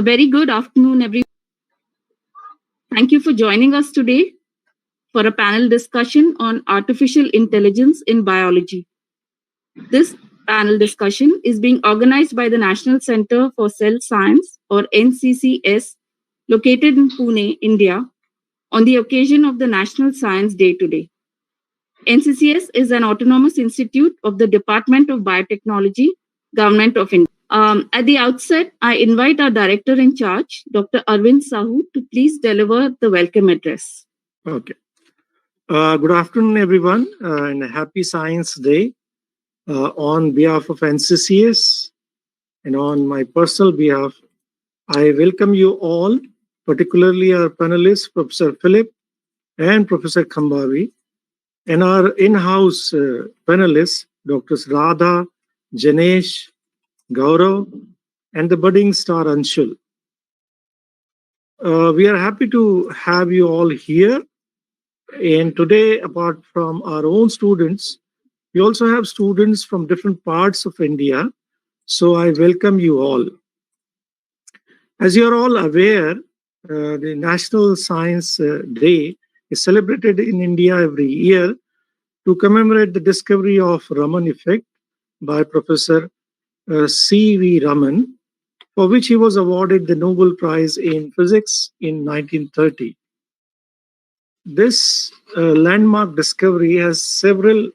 A very good afternoon, everyone. Thank you for joining us today for a panel discussion on artificial intelligence in biology. This panel discussion is being organized by the National Center for Cell Science, or NCCS, located in Pune, India, on the occasion of the National Science Day today. NCCS is an autonomous institute of the Department of Biotechnology, Government of India. At the outset, I invite our director in charge, Dr. Arvind Sahu, to please deliver the welcome address. Okay. Good afternoon, everyone, and a happy Science Day. On behalf of NCCS and on my personal behalf, I welcome you all, particularly our panelists, Professor Philip and Professor Kambhavi, and our in-house panelists, Drs. Radha, Janesh, Gaurav, and the budding star Anshul. We are happy to have you all here. And today, apart from our own students, we also have students from different parts of India. So I welcome you all. As you are all aware, the National Science Day is celebrated in India every year to commemorate the discovery of Raman effect by Professor C.V. Raman, for which he was awarded the Nobel Prize in Physics in 1930. This landmark discovery has several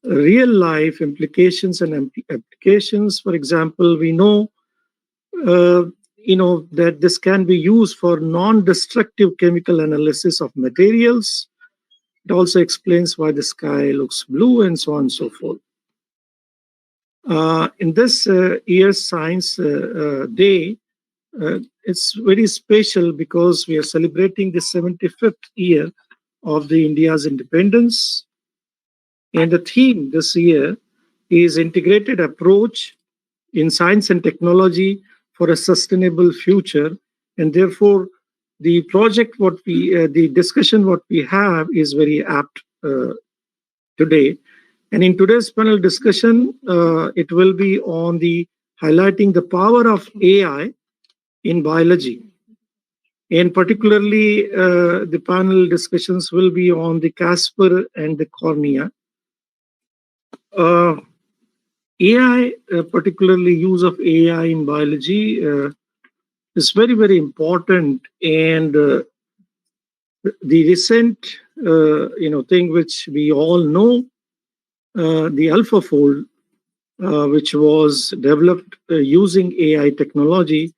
real-life implications and applications. For example, we know, that this can be used for non-destructive chemical analysis of materials. It also explains why the sky looks blue and so on and so forth. In this year's Science Day, it's very special because we are celebrating the 75th year of the India's independence. And the theme this year is Integrated Approach in Science and Technology for a Sustainable Future. And therefore, the project, the discussion what we have is very apt today. And in today's panel discussion, it will be on the highlighting the power of AI in biology. And particularly, the panel discussions will be on the CASPER and the cornea. AI, particularly use of AI in biology, is very, very important. And the recent, thing which we all know, the AlphaFold, which was developed using AI technology,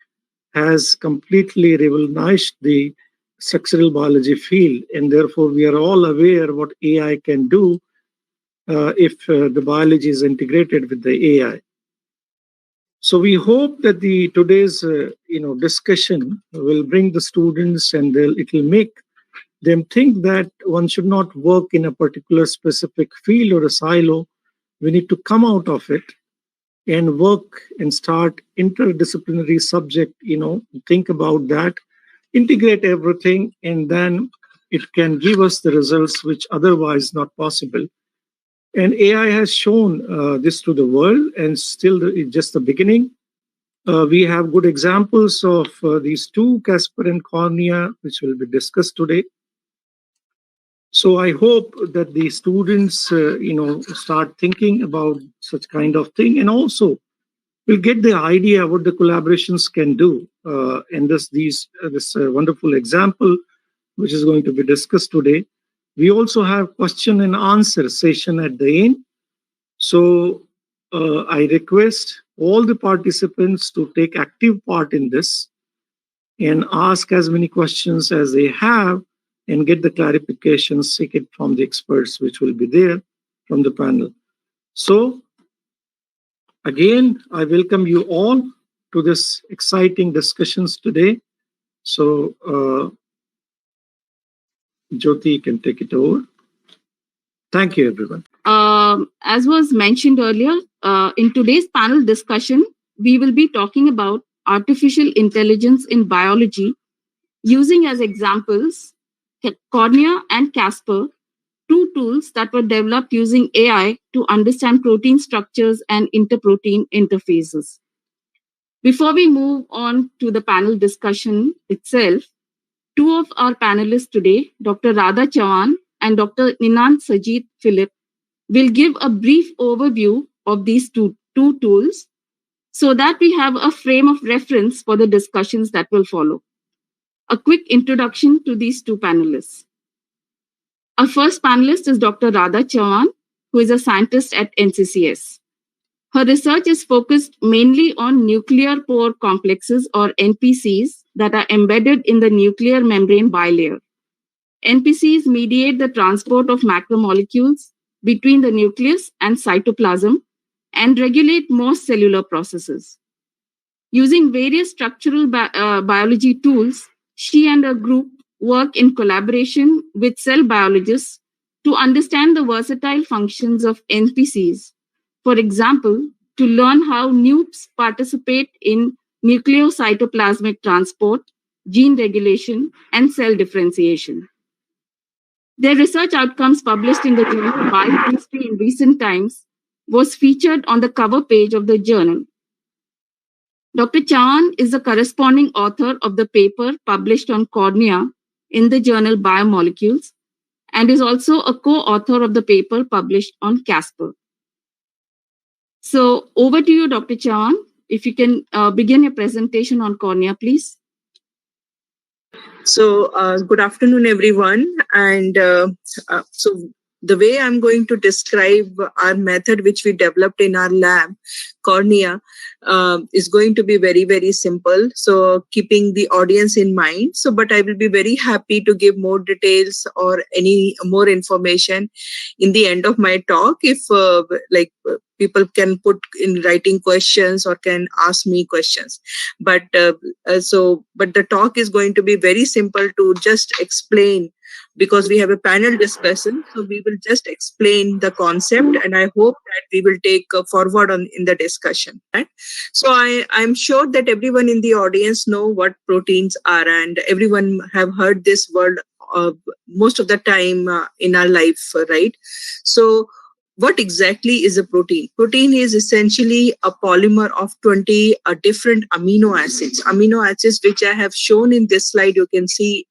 has completely revolutionized the structural biology field. And therefore, we are all aware what AI can do if the biology is integrated with the AI. So we hope that today's discussion will bring the students and it will make them think that one should not work in a particular specific field or a silo. We need to come out of it and work and start interdisciplinary subject, think about that, integrate everything, and then it can give us the results which otherwise not possible. And AI has shown this to the world, and still it's just the beginning. We have good examples of these two, CASPER and cornea, which will be discussed today. So I hope that the students, start thinking about such kind of thing, and also will get the idea what the collaborations can do. And this wonderful example, which is going to be discussed today. We also have question and answer session at the end. So I request all the participants to take active part in this and ask as many questions as they have and get the clarifications, seek it from the experts which will be there from the panel. So again, I welcome you all to this exciting discussions today. So Jyoti can take it over. Thank you, everyone. As was mentioned earlier, in today's panel discussion, we will be talking about artificial intelligence in biology, using as examples Cornea and CASPER, two tools that were developed using AI to understand protein structures and interprotein interfaces. Before we move on to the panel discussion itself, two of our panelists today, Dr. Radha Chawan and Dr. Ninant Sajid Philip, will give a brief overview of these two tools so that we have a frame of reference for the discussions that will follow. A quick introduction to these two panelists. Our first panelist is Dr. Radha Chawan, who is a scientist at NCCS. Her research is focused mainly on nuclear pore complexes or NPCs that are embedded in the nuclear membrane bilayer. NPCs mediate the transport of macromolecules between the nucleus and cytoplasm and regulate most cellular processes. Using various structural biology tools, she and her group work in collaboration with cell biologists to understand the versatile functions of NPCs. For example, to learn how NUPs participate in nucleocytoplasmic transport, gene regulation, and cell differentiation. Their research outcomes published in the journal Biochemistry in recent times was featured on the cover page of the journal. Dr. Chawan is the corresponding author of the paper published on cornea in the journal Biomolecules and is also a co-author of the paper published on CASPER. So over to you, Dr. Chawan. If you can begin your presentation on cornea, please. So, good afternoon, everyone. And so the way I'm going to describe our method, which we developed in our lab, Cornea, is going to be very, very simple. So keeping the audience in mind. So, but I will be very happy to give more details or any more information in the end of my talk if people can put in writing questions or can ask me questions. But the talk is going to be very simple to just explain, because we have a panel discussion. So we will just explain the concept, and I hope that we will take forward in the discussion. Right? So I'm sure that everyone in the audience know what proteins are, and everyone have heard this word most of the time in our life, right? So what exactly is a protein? Protein is essentially a polymer of 20 different amino acids. Amino acids, which I have shown in this slide, you can see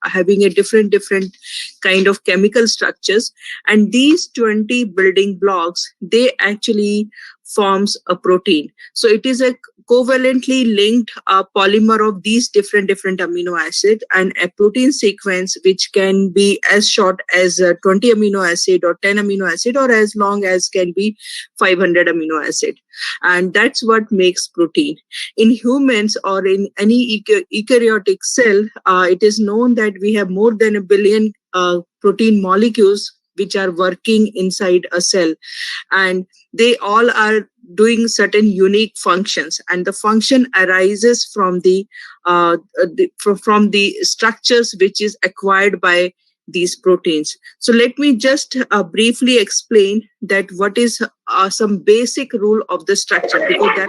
having a different kind of chemical structures. And these 20 building blocks, they actually forms a protein. So it is a covalently linked polymer of these different amino acids, and a protein sequence which can be as short as 20 amino acid or 10 amino acid, or as long as can be 500 amino acid. And that's what makes protein. In humans or in any eukaryotic cell, it is known that we have more than 1 billion protein molecules which are working inside a cell, and they all are doing certain unique functions, and the function arises from the structures which is acquired by these proteins. So let me just briefly explain that what is some basic rule of the structure, because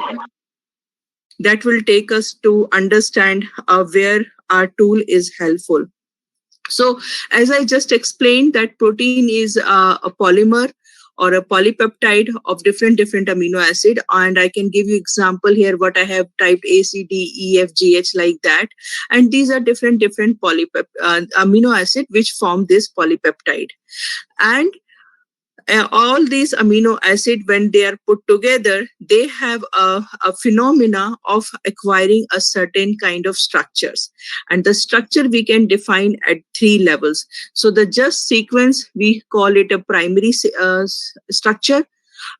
that will take us to understand where our tool is helpful. So as I just explained, that protein is a polymer or a polypeptide of different amino acid, and I can give you example here what I have typed A, C, D, E, F, G, H, like that. And these are different amino acid which form this polypeptide. And all these amino acid, when they are put together, they have a phenomena of acquiring a certain kind of structures, and the structure we can define at 3 levels. So the just sequence, we call it a primary structure.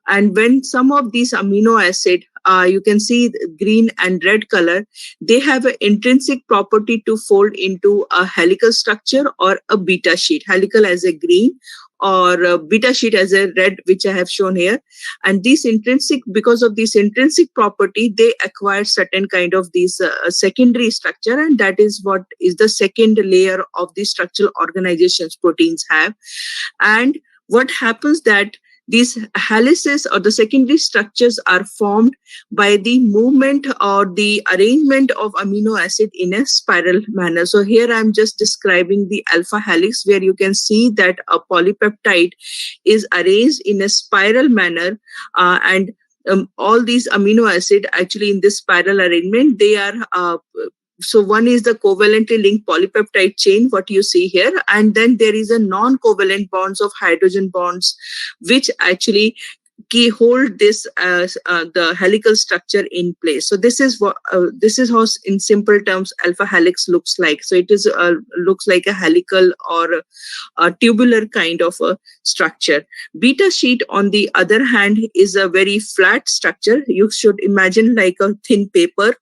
And when some of these amino acid, you can see green and red color, they have an intrinsic property to fold into a helical structure or a beta sheet, helical as a green or beta sheet as a red, which I have shown here. And these because of this intrinsic property, they acquire certain kind of these secondary structure, and that is what is the second layer of the structural organizations proteins have. And what happens that these helices or the secondary structures are formed by the movement or the arrangement of amino acid in a spiral manner. So here I'm just describing the alpha helix, where you can see that a polypeptide is arranged in a spiral manner, and all these amino acid actually in this spiral arrangement, they are so one is the covalently linked polypeptide chain, what you see here, and then there is a non-covalent bonds of hydrogen bonds, which actually hold this as the helical structure in place. So this is what this is how, in simple terms, alpha helix looks like. So it is looks like a helical or a tubular kind of a structure. Beta sheet, on the other hand, is a very flat structure. You should imagine like a thin paper.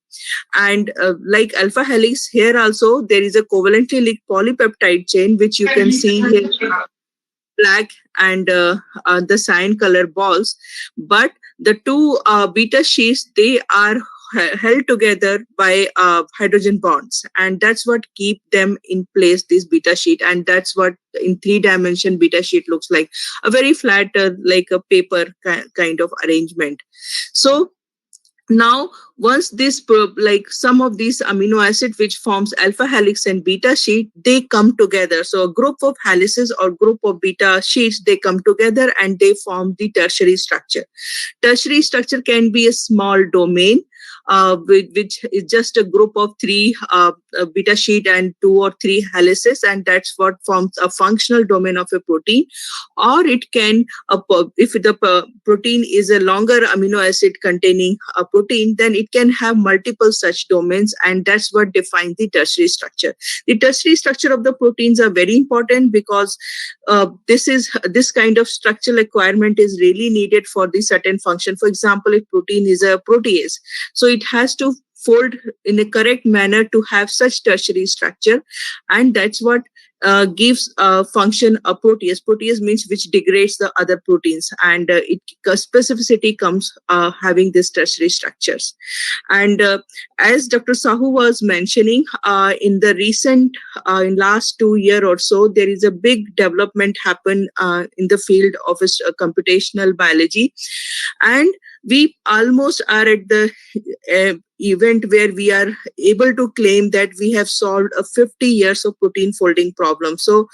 And like alpha helix, here also there is a covalently linked polypeptide chain, which you can see here, black and the cyan color balls. But the two beta sheets, they are held together by hydrogen bonds, and that's what keep them in place, this beta sheet. And that's what in 3-dimension beta sheet looks like, a very flat like a paper kind of arrangement. So now, once this, like some of these amino acid which forms alpha helix and beta sheet, they come together. So a group of helices or group of beta sheets, they come together and they form the tertiary structure. Tertiary structure can be a small domain, which is just a group of 3 beta sheet and 2 or 3 helices, and that's what forms a functional domain of a protein. Or it can, if the protein is a longer amino acid containing a protein, then it can have multiple such domains, and that's what defines the tertiary structure. The tertiary structure of the proteins are very important because this kind of structural acquirement is really needed for the certain function. For example, if protein is a protease, so it has to fold in a correct manner to have such tertiary structure, and that's what gives a function a protease. Protease means which degrades the other proteins, and specificity comes having these tertiary structures. And as Dr. Sahu was mentioning, in the recent, in last 2 years or so, there is a big development happen in the field of computational biology, and we almost are at the event where we are able to claim that we have solved a 50 years of protein folding problem. So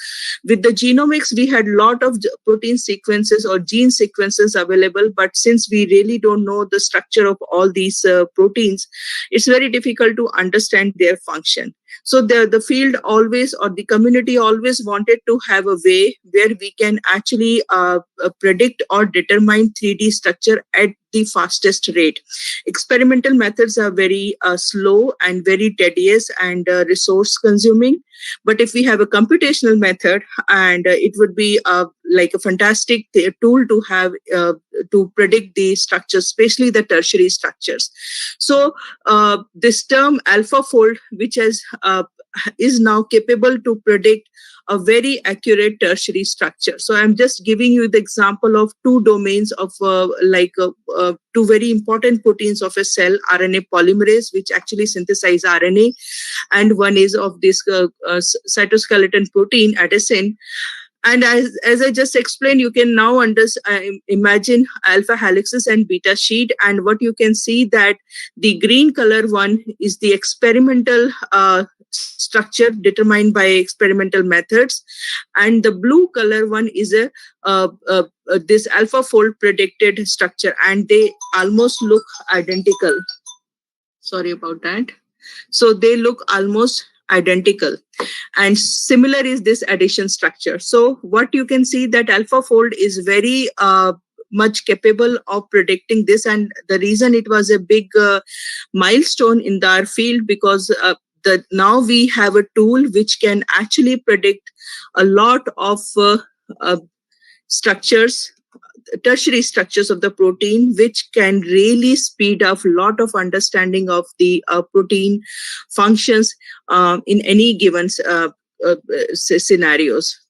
with the genomics, we had a lot of protein sequences or gene sequences available, but since we really don't know the structure of all these proteins, it's very difficult to understand their function. So the field always, or the community always wanted to have a way where we can actually predict or determine 3D structure at the fastest rate. Experimental methods are very slow and very tedious and resource consuming. But if we have a computational method, and it would be like a fantastic tool to have to predict the structures, especially the tertiary structures. So this term AlphaFold, which is now capable to predict a very accurate tertiary structure. So I'm just giving you the example of 2 domains of 2 very important proteins of a cell, RNA polymerase, which actually synthesize RNA, and one is of this cytoskeleton protein, adenosine. And as I just explained, you can now imagine alpha helixes and beta sheet. And what you can see that the green color one is the experimental structure determined by experimental methods, and the blue color one is this AlphaFold predicted structure, and they almost look identical. Sorry about that. So they look almost identical, and similar is this addition structure. So what you can see that AlphaFold is very much capable of predicting this, and the reason it was a big milestone in our field because now we have a tool which can actually predict a lot of structures, tertiary structures of the protein, which can really speed up a lot of understanding of the protein functions in any given scenarios.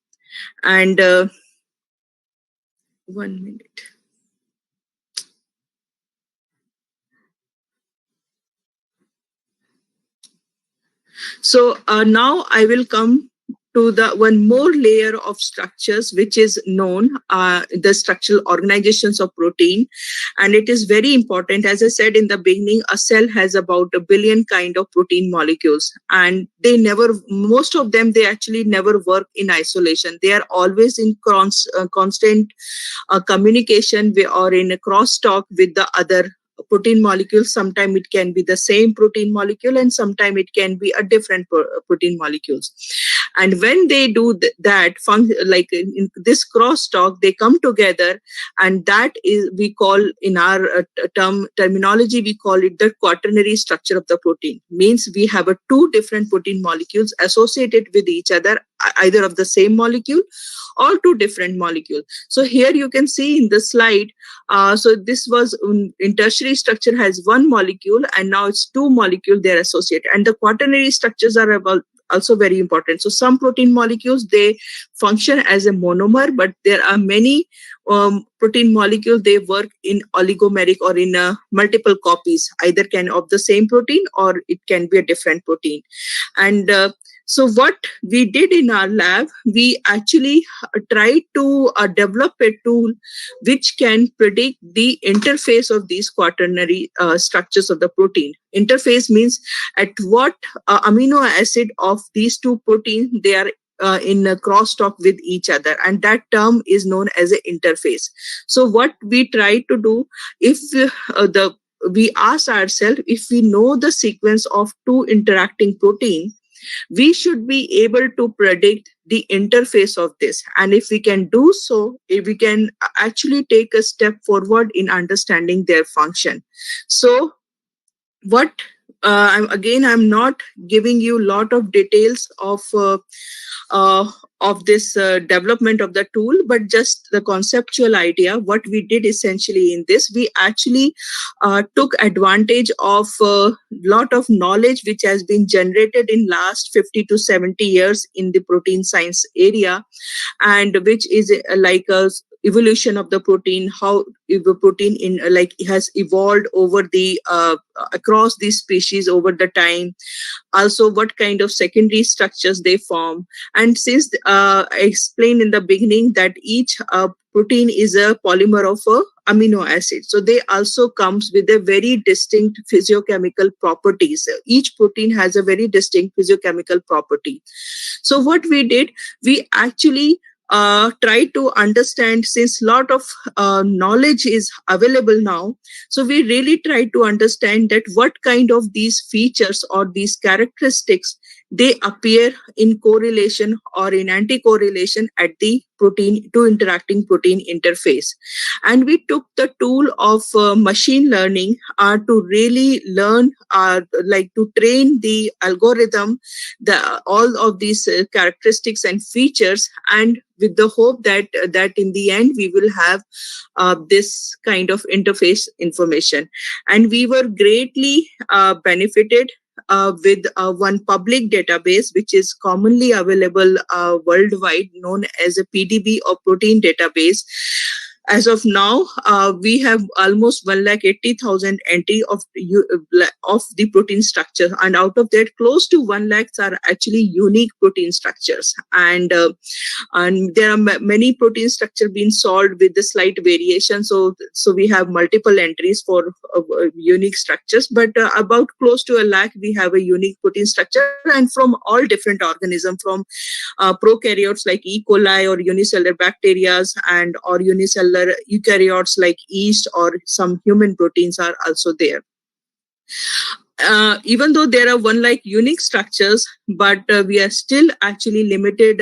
And 1 minute. So now I will come to the one more layer of structures, which is known the structural organizations of protein. And it is very important. As I said in the beginning, a cell has about 1 billion kind of protein molecules, and most of them, they actually never work in isolation. They are always in constant communication or in a crosstalk with the other protein molecules. Sometimes it can be the same protein molecule, and sometimes it can be a different protein molecules. And when they do that, like in this crosstalk, they come together, and that is, we call in our terminology, we call it the quaternary structure of the protein. Means we have two different protein molecules associated with each other, either of the same molecule or two different molecules. So here you can see in the slide, so this was in tertiary structure has one molecule, and now it's two molecules they're associated. And the quaternary structures are also very important. So some protein molecules, they function as a monomer, but there are many protein molecules, they work in oligomeric or in multiple copies, either can of the same protein or it can be a different protein. And so what we did in our lab, we actually tried to develop a tool which can predict the interface of these quaternary structures of the protein. Interface means at what amino acid of these two proteins they are in a crosstalk with each other, and that term is known as an interface. So what we try to do, if we ask ourselves, if we know the sequence of two interacting proteins, we should be able to predict the interface of this. And if we can do so, if we can actually take a step forward in understanding their function. So what I'm not giving you a lot of details of this development of the tool, but just the conceptual idea. What we did essentially in this, we actually took advantage of a lot of knowledge which has been generated in last 50 to 70 years in the protein science area, and which is like a evolution of the protein, how the protein has evolved over the across these species over the time, also what kind of secondary structures they form. And since I explained in the beginning that each protein is a polymer of a amino acid, so they also comes with a very distinct physiochemical properties. Each protein has a very distinct physiochemical property. So what we did, we actually try to understand, since a lot of knowledge is available now, so we really try to understand that what kind of these features or these characteristics they appear in correlation or in anti-correlation at the protein to interacting protein interface. And we took the tool of machine learning to really learn, to train the algorithm, all of these characteristics and features, and with the hope that in the end we will have this kind of interface information. And we were greatly benefited with one public database which is commonly available worldwide, known as a PDB or protein database. As of now, we have almost 180,000 entry of the protein structure, and out of that, close to 1 lakh are actually unique protein structures. And there are many protein structure being solved with the slight variation. So we have multiple entries for unique structures, but about close to 1 lakh we have a unique protein structure, and from all different organisms, from prokaryotes like E. coli or unicellular bacteria, and or unicellular eukaryotes like yeast, or some human proteins are also there. Even though there are 1 lakh unique structures, but we are still actually limited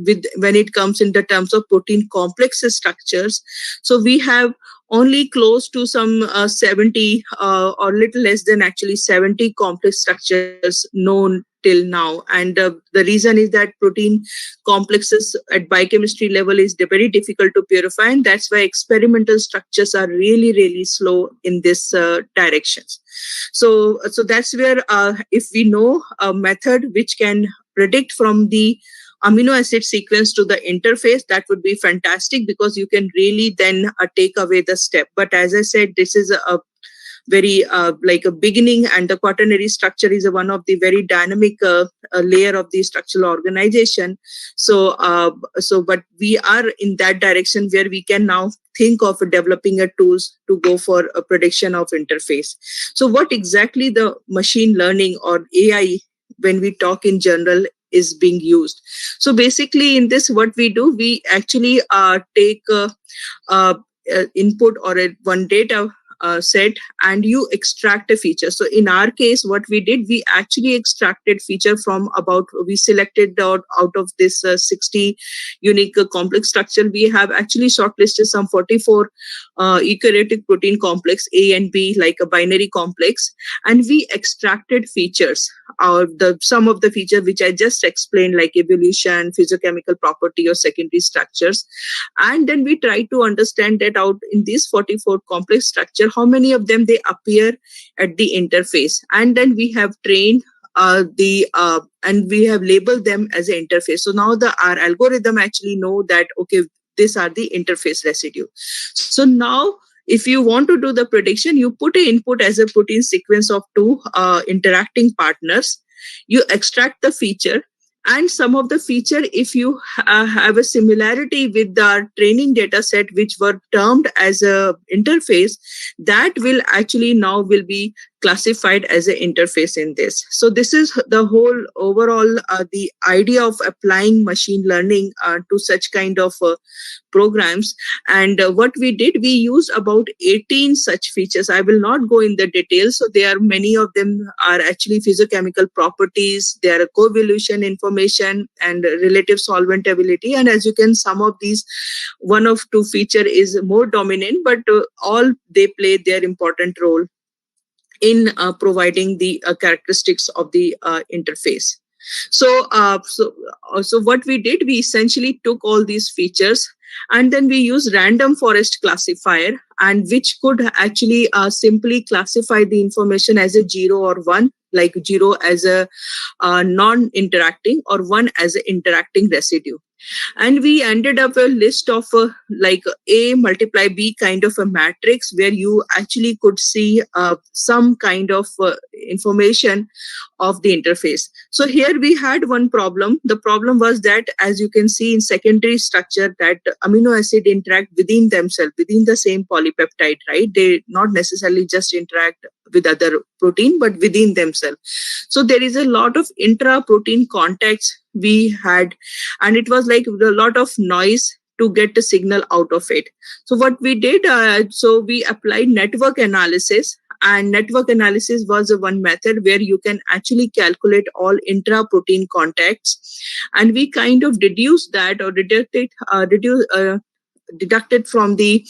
with when it comes in the terms of protein complex structures. So we have only close to some 70 or little less than actually 70 complex structures known till now. And the reason is that protein complexes at biochemistry level is very difficult to purify, and that's why experimental structures are really, really slow in this directions. So that's where if we know a method which can predict from the amino acid sequence to the interface, that would be fantastic, because you can really then take away the step. But as I said, this is very like a beginning, and the quaternary structure is one of the very dynamic layer of the structural organization. So but we are in that direction where we can now think of developing a tools to go for a prediction of interface. So what exactly the machine learning or AI, when we talk in general, is being used? So basically in this, what we do, we actually take input or one data set, and you extract a feature. So in our case, what we did, we actually extracted feature from we selected out of this 60 unique complex structure. We have actually shortlisted some 44 eukaryotic protein complex A and B, like a binary complex, and we extracted features, or some of the features which I just explained, like evolution, physiochemical property, or secondary structures. And then we try to understand that out in these 44 complex structure, how many of them they appear at the interface. And then we have trained and we have labeled them as an interface. So now our algorithm actually know that, okay, these are the interface residue. So now if you want to do the prediction, you put an input as a protein sequence of two interacting partners. You extract the feature, and some of the feature, if you have a similarity with the training data set, which were termed as a interface, that will actually now will be classified as an interface in this. So this is the whole overall the idea of applying machine learning to such kind of programs. And what we did, we used about 18 such features. I will not go in the details. So there are many of them are actually physiochemical properties. There are coevolution information and relative solventability. And as you can, some of these, one of two feature is more dominant, but all they play their important role in providing the characteristics of the interface. So what we did, we essentially took all these features, and then we used random forest classifier, and which could actually simply classify the information as a 0 or 1, like 0 as a non-interacting or 1 as an interacting residue. And we ended up a list of like A multiply B kind of a matrix, where you actually could see some kind of information of the interface. So here we had one problem. The problem was that, as you can see in secondary structure, that amino acid interact within themselves, within the same polypeptide, right? They not necessarily just interact with other protein, but within themselves. So there is a lot of intra-protein contacts we had, and it was like a lot of noise to get the signal out of it. So what we did, so we applied network analysis, and network analysis was one method where you can actually calculate all intra-protein contacts, and we kind of deduced that, or deducted from the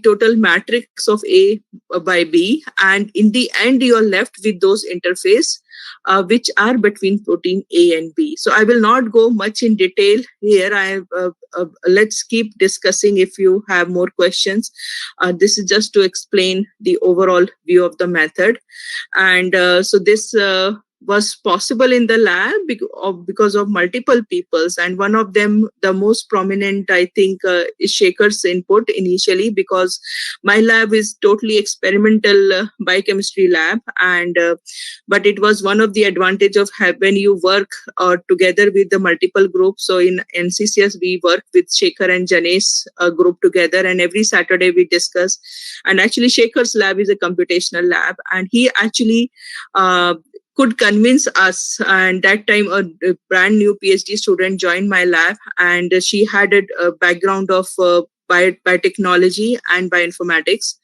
total matrix of A by B, and in the end you are left with those interface which are between protein A and B. So I will not go much in detail here. Let's keep discussing if you have more questions. This is just to explain the overall view of the method. And so this was possible in the lab because of multiple peoples, and one of them, the most prominent, I think, is Shekhar's input initially, because my lab is totally experimental biochemistry lab, and but it was one of the advantage of when you work together with the multiple groups. So in NCCS we work with Shekhar and Janesh group together, and every Saturday we discuss. And actually Shekhar's lab is a computational lab, and he actually could convince us. And that time a brand new PhD student joined my lab, and she had a background of biotechnology and bioinformatics,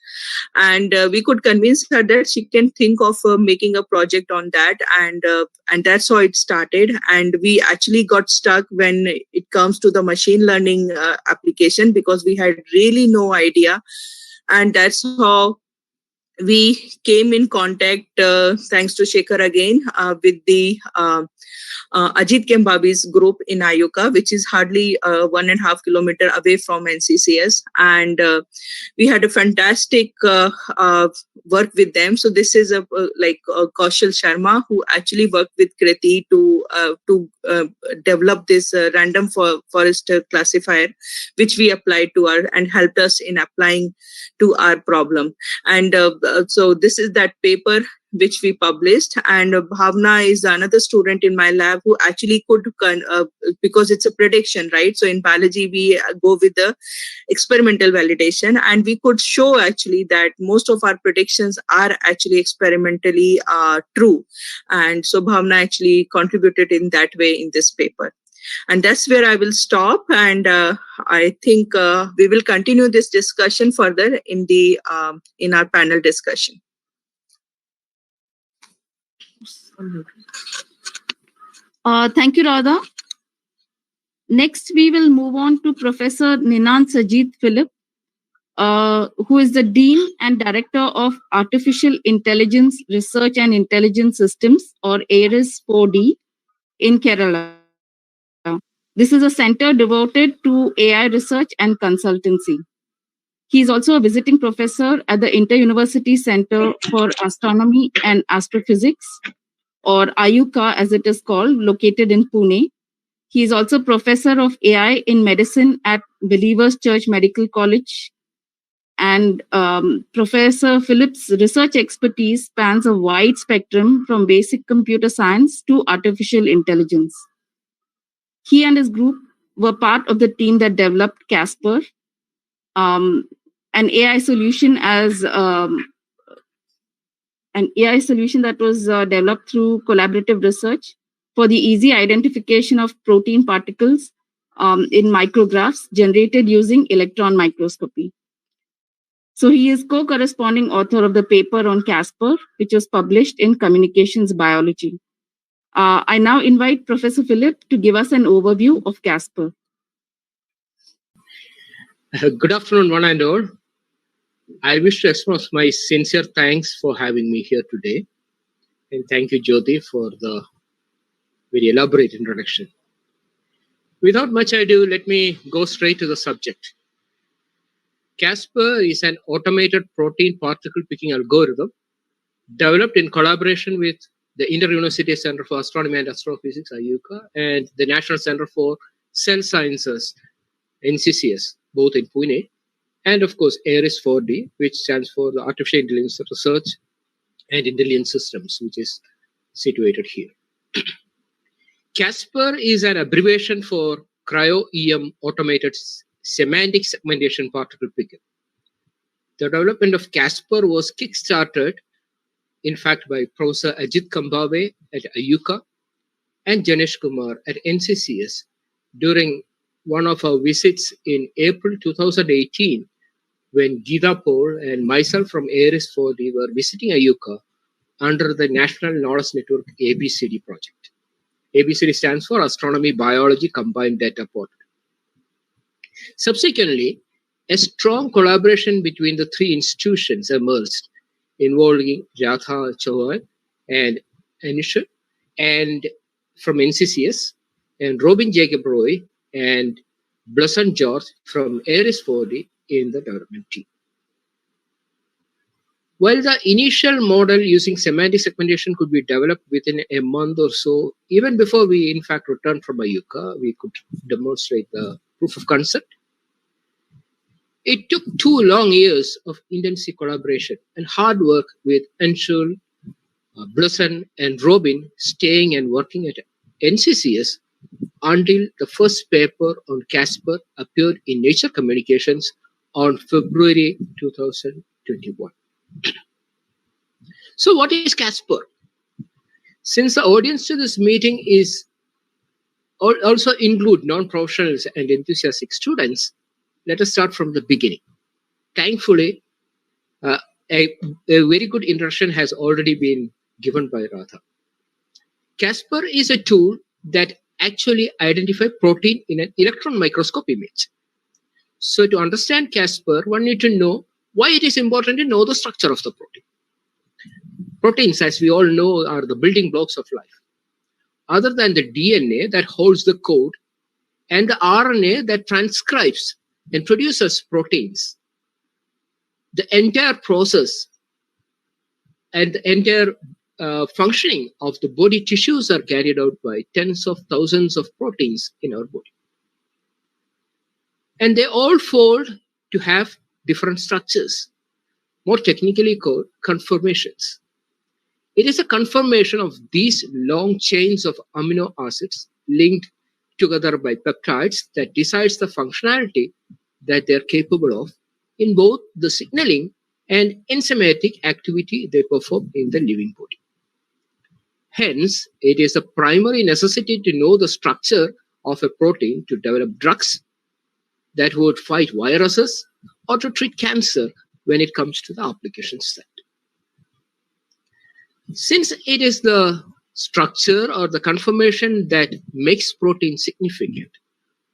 and we could convince her that she can think of making a project on that, and that's how it started. And we actually got stuck when it comes to the machine learning application, because we had really no idea, and that's how we came in contact, thanks to Shekhar again, with the Ajit Kambhavi's group in Ayuka, which is hardly 1.5 kilometers away from NCCS. And we had a fantastic work with them. So this is like Kaushal Sharma, who actually worked with Kriti to develop this random forest classifier, which we applied to our and helped us in applying to our problem. And so this is that paper which we published, and Bhavna is another student in my lab who actually could, because it's a prediction, right? So in biology, we go with the experimental validation, and we could show actually that most of our predictions are actually experimentally true. And so Bhavna actually contributed in that way in this paper. And that's where I will stop. And I think we will continue this discussion further in the in our panel discussion. Thank you, Radha. Next, we will move on to Professor Ninant Sajid Philip, who is the Dean and Director of Artificial Intelligence Research and Intelligence Systems, or ARIS 4D, in Kerala. This is a center devoted to AI research and consultancy. He is also a visiting professor at the Inter-University Center for Astronomy and Astrophysics, or IUCA as it is called, located in Pune. He is also professor of AI in medicine at Believers Church Medical College. And Professor Philip's research expertise spans a wide spectrum from basic computer science to artificial intelligence. He and his group were part of the team that developed CASPER, an AI solution that was developed through collaborative research for the easy identification of protein particles in micrographs generated using electron microscopy. So he is co-corresponding author of the paper on CASPER, which was published in Communications Biology. I now invite Professor Philip to give us an overview of CASPER. Good afternoon, one and all. I wish to express my sincere thanks for having me here today. And thank you, Jyoti, for the very elaborate introduction. Without much ado, let me go straight to the subject. CASPER is an automated protein particle picking algorithm developed in collaboration with the Inter-University Center for Astronomy and Astrophysics, IUCA, and the National Center for Cell Sciences, NCCS, both in Pune, and of course ARIS 4D, which stands for the Artificial Intelligence Research and Intelligence Systems, which is situated here. CASPER is an abbreviation for Cryo-Em Automated Semantic Segmentation Particle Picker. The development of CASPER was kick-started, in fact, by Professor Ajit Kambhavi at IUCA and Janesh Kumar at NCCS during one of our visits in April 2018, when Geeta Paul and myself from ARIS 4D were visiting IUCA under the National Knowledge Network ABCD project. ABCD stands for Astronomy Biology Combined Data Portal. Subsequently, a strong collaboration between the three institutions emerged, involving Radha Chawan and Anshul and from NCCS, and Robin Jacob Roy and Blossom George from ARIS 4D in the development team. While the initial model using semantic segmentation could be developed within a month or so, even before we in fact returned from IUCA, we could demonstrate the proof of concept. It took 2 long years of intensive collaboration and hard work with Anshul, Blossom, and Robin staying and working at NCCS until the first paper on CASPER appeared in Nature Communications on February 2021. So what is CASPER? Since the audience to this meeting is also include non-professionals and enthusiastic students, let us start from the beginning. Thankfully, a very good introduction has already been given by Radha. CASPER is a tool that actually identifies protein in an electron microscope image. So to understand CASPER, one needs to know why it is important to know the structure of the protein. Proteins, as we all know, are the building blocks of life. Other than the DNA that holds the code and the RNA that transcribes and produces proteins, the entire process and the entire functioning of the body tissues are carried out by tens of thousands of proteins in our body. And they all fold to have different structures. more technically called conformations. It is a conformation of these long chains of amino acids linked together by peptides that decides the functionality that they are capable of in both the signaling and enzymatic activity they perform in the living body. Hence, it is a primary necessity to know the structure of a protein to develop drugs that would fight viruses or to treat cancer when it comes to the application set. Since it is the structure or the conformation that makes protein significant,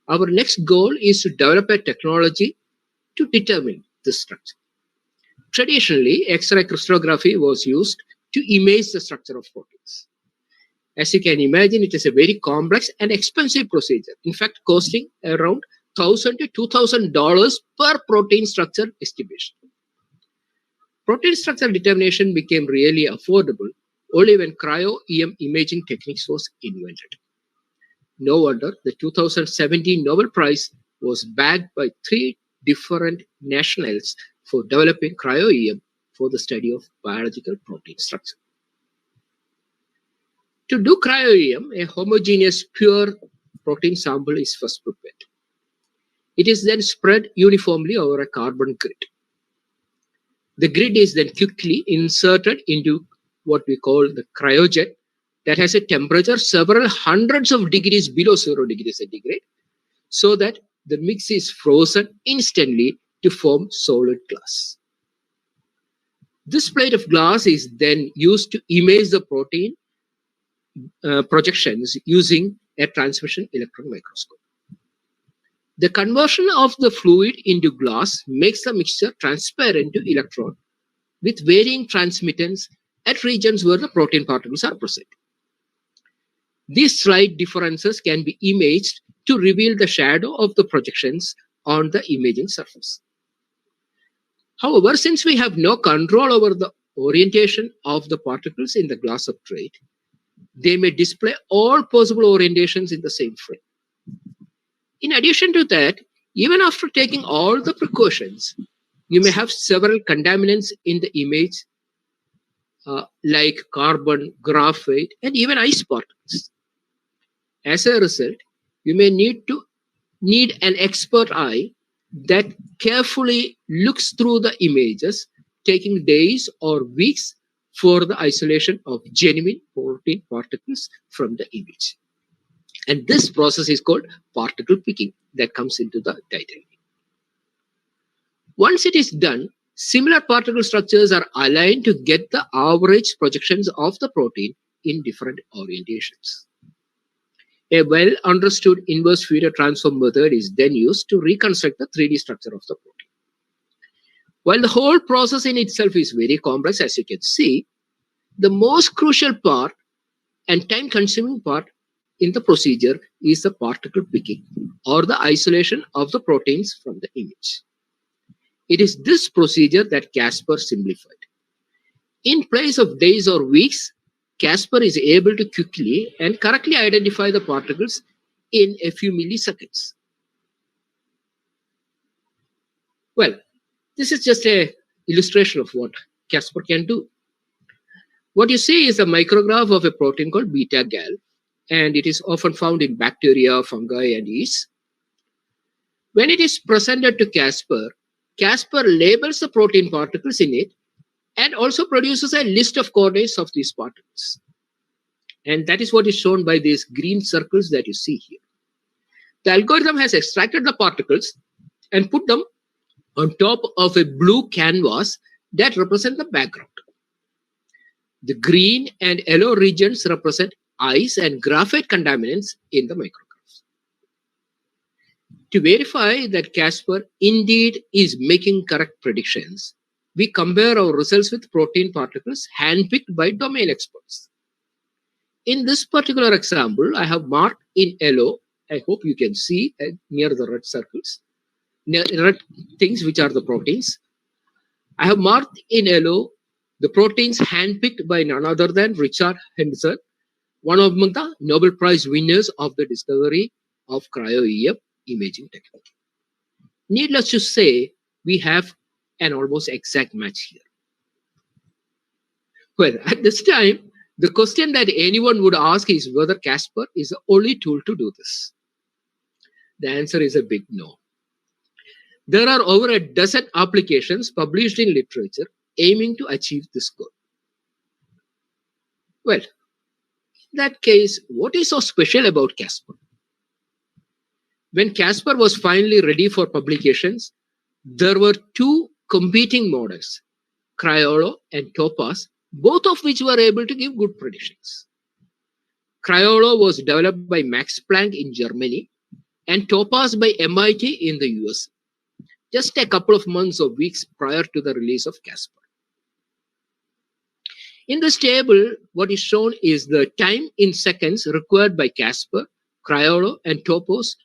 our next goal is to develop a technology to determine this structure. Traditionally, X-ray crystallography was used to image the structure of proteins. As you can imagine, it is a very complex and expensive procedure, in fact, costing around $1,000 to $2,000 per protein structure estimation. Protein structure determination became really affordable only when Cryo-Em imaging techniques was invented. No wonder the 2017 Nobel Prize was backed by 3 different nationals for developing Cryo-Em for the study of biological protein structure. To do Cryo-Em, a homogeneous pure protein sample is first prepared. It is then spread uniformly over a carbon grid. The grid is then quickly inserted into what we call the cryojet that has a temperature several hundreds of degrees below 0 degrees centigrade, so that the mix is frozen instantly to form solid glass. This plate of glass is then used to image the protein projections using a transmission electron microscope. The conversion of the fluid into glass makes the mixture transparent to electron with varying transmittance at regions where the protein particles are present. These slight differences can be imaged to reveal the shadow of the projections on the imaging surface. However, since we have no control over the orientation of the particles in the glass substrate, they may display all possible orientations in the same frame. In addition to that, even after taking all the precautions, you may have several contaminants in the image, like carbon, graphite, and even ice particles. As a result, you may need an expert eye that carefully looks through the images, taking days or weeks for the isolation of genuine protein particles from the image. And this process is called particle picking that comes into the title. Once it is done, similar particle structures are aligned to get the average projections of the protein in different orientations. A well-understood inverse Fourier transform method is then used to reconstruct the 3D structure of the protein. While the whole process in itself is very complex, as you can see, the most crucial part and time-consuming part in the procedure is the particle picking or the isolation of the proteins from the image. It is this procedure that CASPER simplified. In place of days or weeks, CASPER is able to quickly and correctly identify the particles in a few milliseconds. Well, this is just an illustration of what CASPER can do. What you see is a micrograph of a protein called beta-gal, and it is often found in bacteria, fungi, and yeast. When it is presented to CASPER, CASPER labels the protein particles in it and also produces a list of coordinates of these particles. And that is what is shown by these green circles that you see here. The algorithm has extracted the particles and put them on top of a blue canvas that represent the background. The green and yellow regions represent ice and graphite contaminants in the micrographs. To verify that CASPER indeed is making correct predictions, we compare our results with protein particles handpicked by domain experts. In this particular example, I have marked in yellow, I hope you can see near the red circles, red things which are the proteins. I have marked in yellow the proteins handpicked by none other than Richard Henderson, one of the Nobel Prize winners of the discovery of Cryo-Em imaging technique. Needless to say, we have an almost exact match here. Well, at this time, the question that anyone would ask is whether CASPER is the only tool to do this. The answer is a big no. There are over a dozen applications published in literature aiming to achieve this goal. Well, in that case, what is so special about CASPER? When CASPER was finally ready for publications, there were two competing models, Cryo-Em and Topaz, both of which were able to give good predictions. Cryo-Em was developed by Max Planck in Germany and Topaz by MIT in the US, just a couple of months or weeks prior to the release of CASPER. In this table, what is shown is the time in seconds required by CASPER, Cryo-Em, and Topaz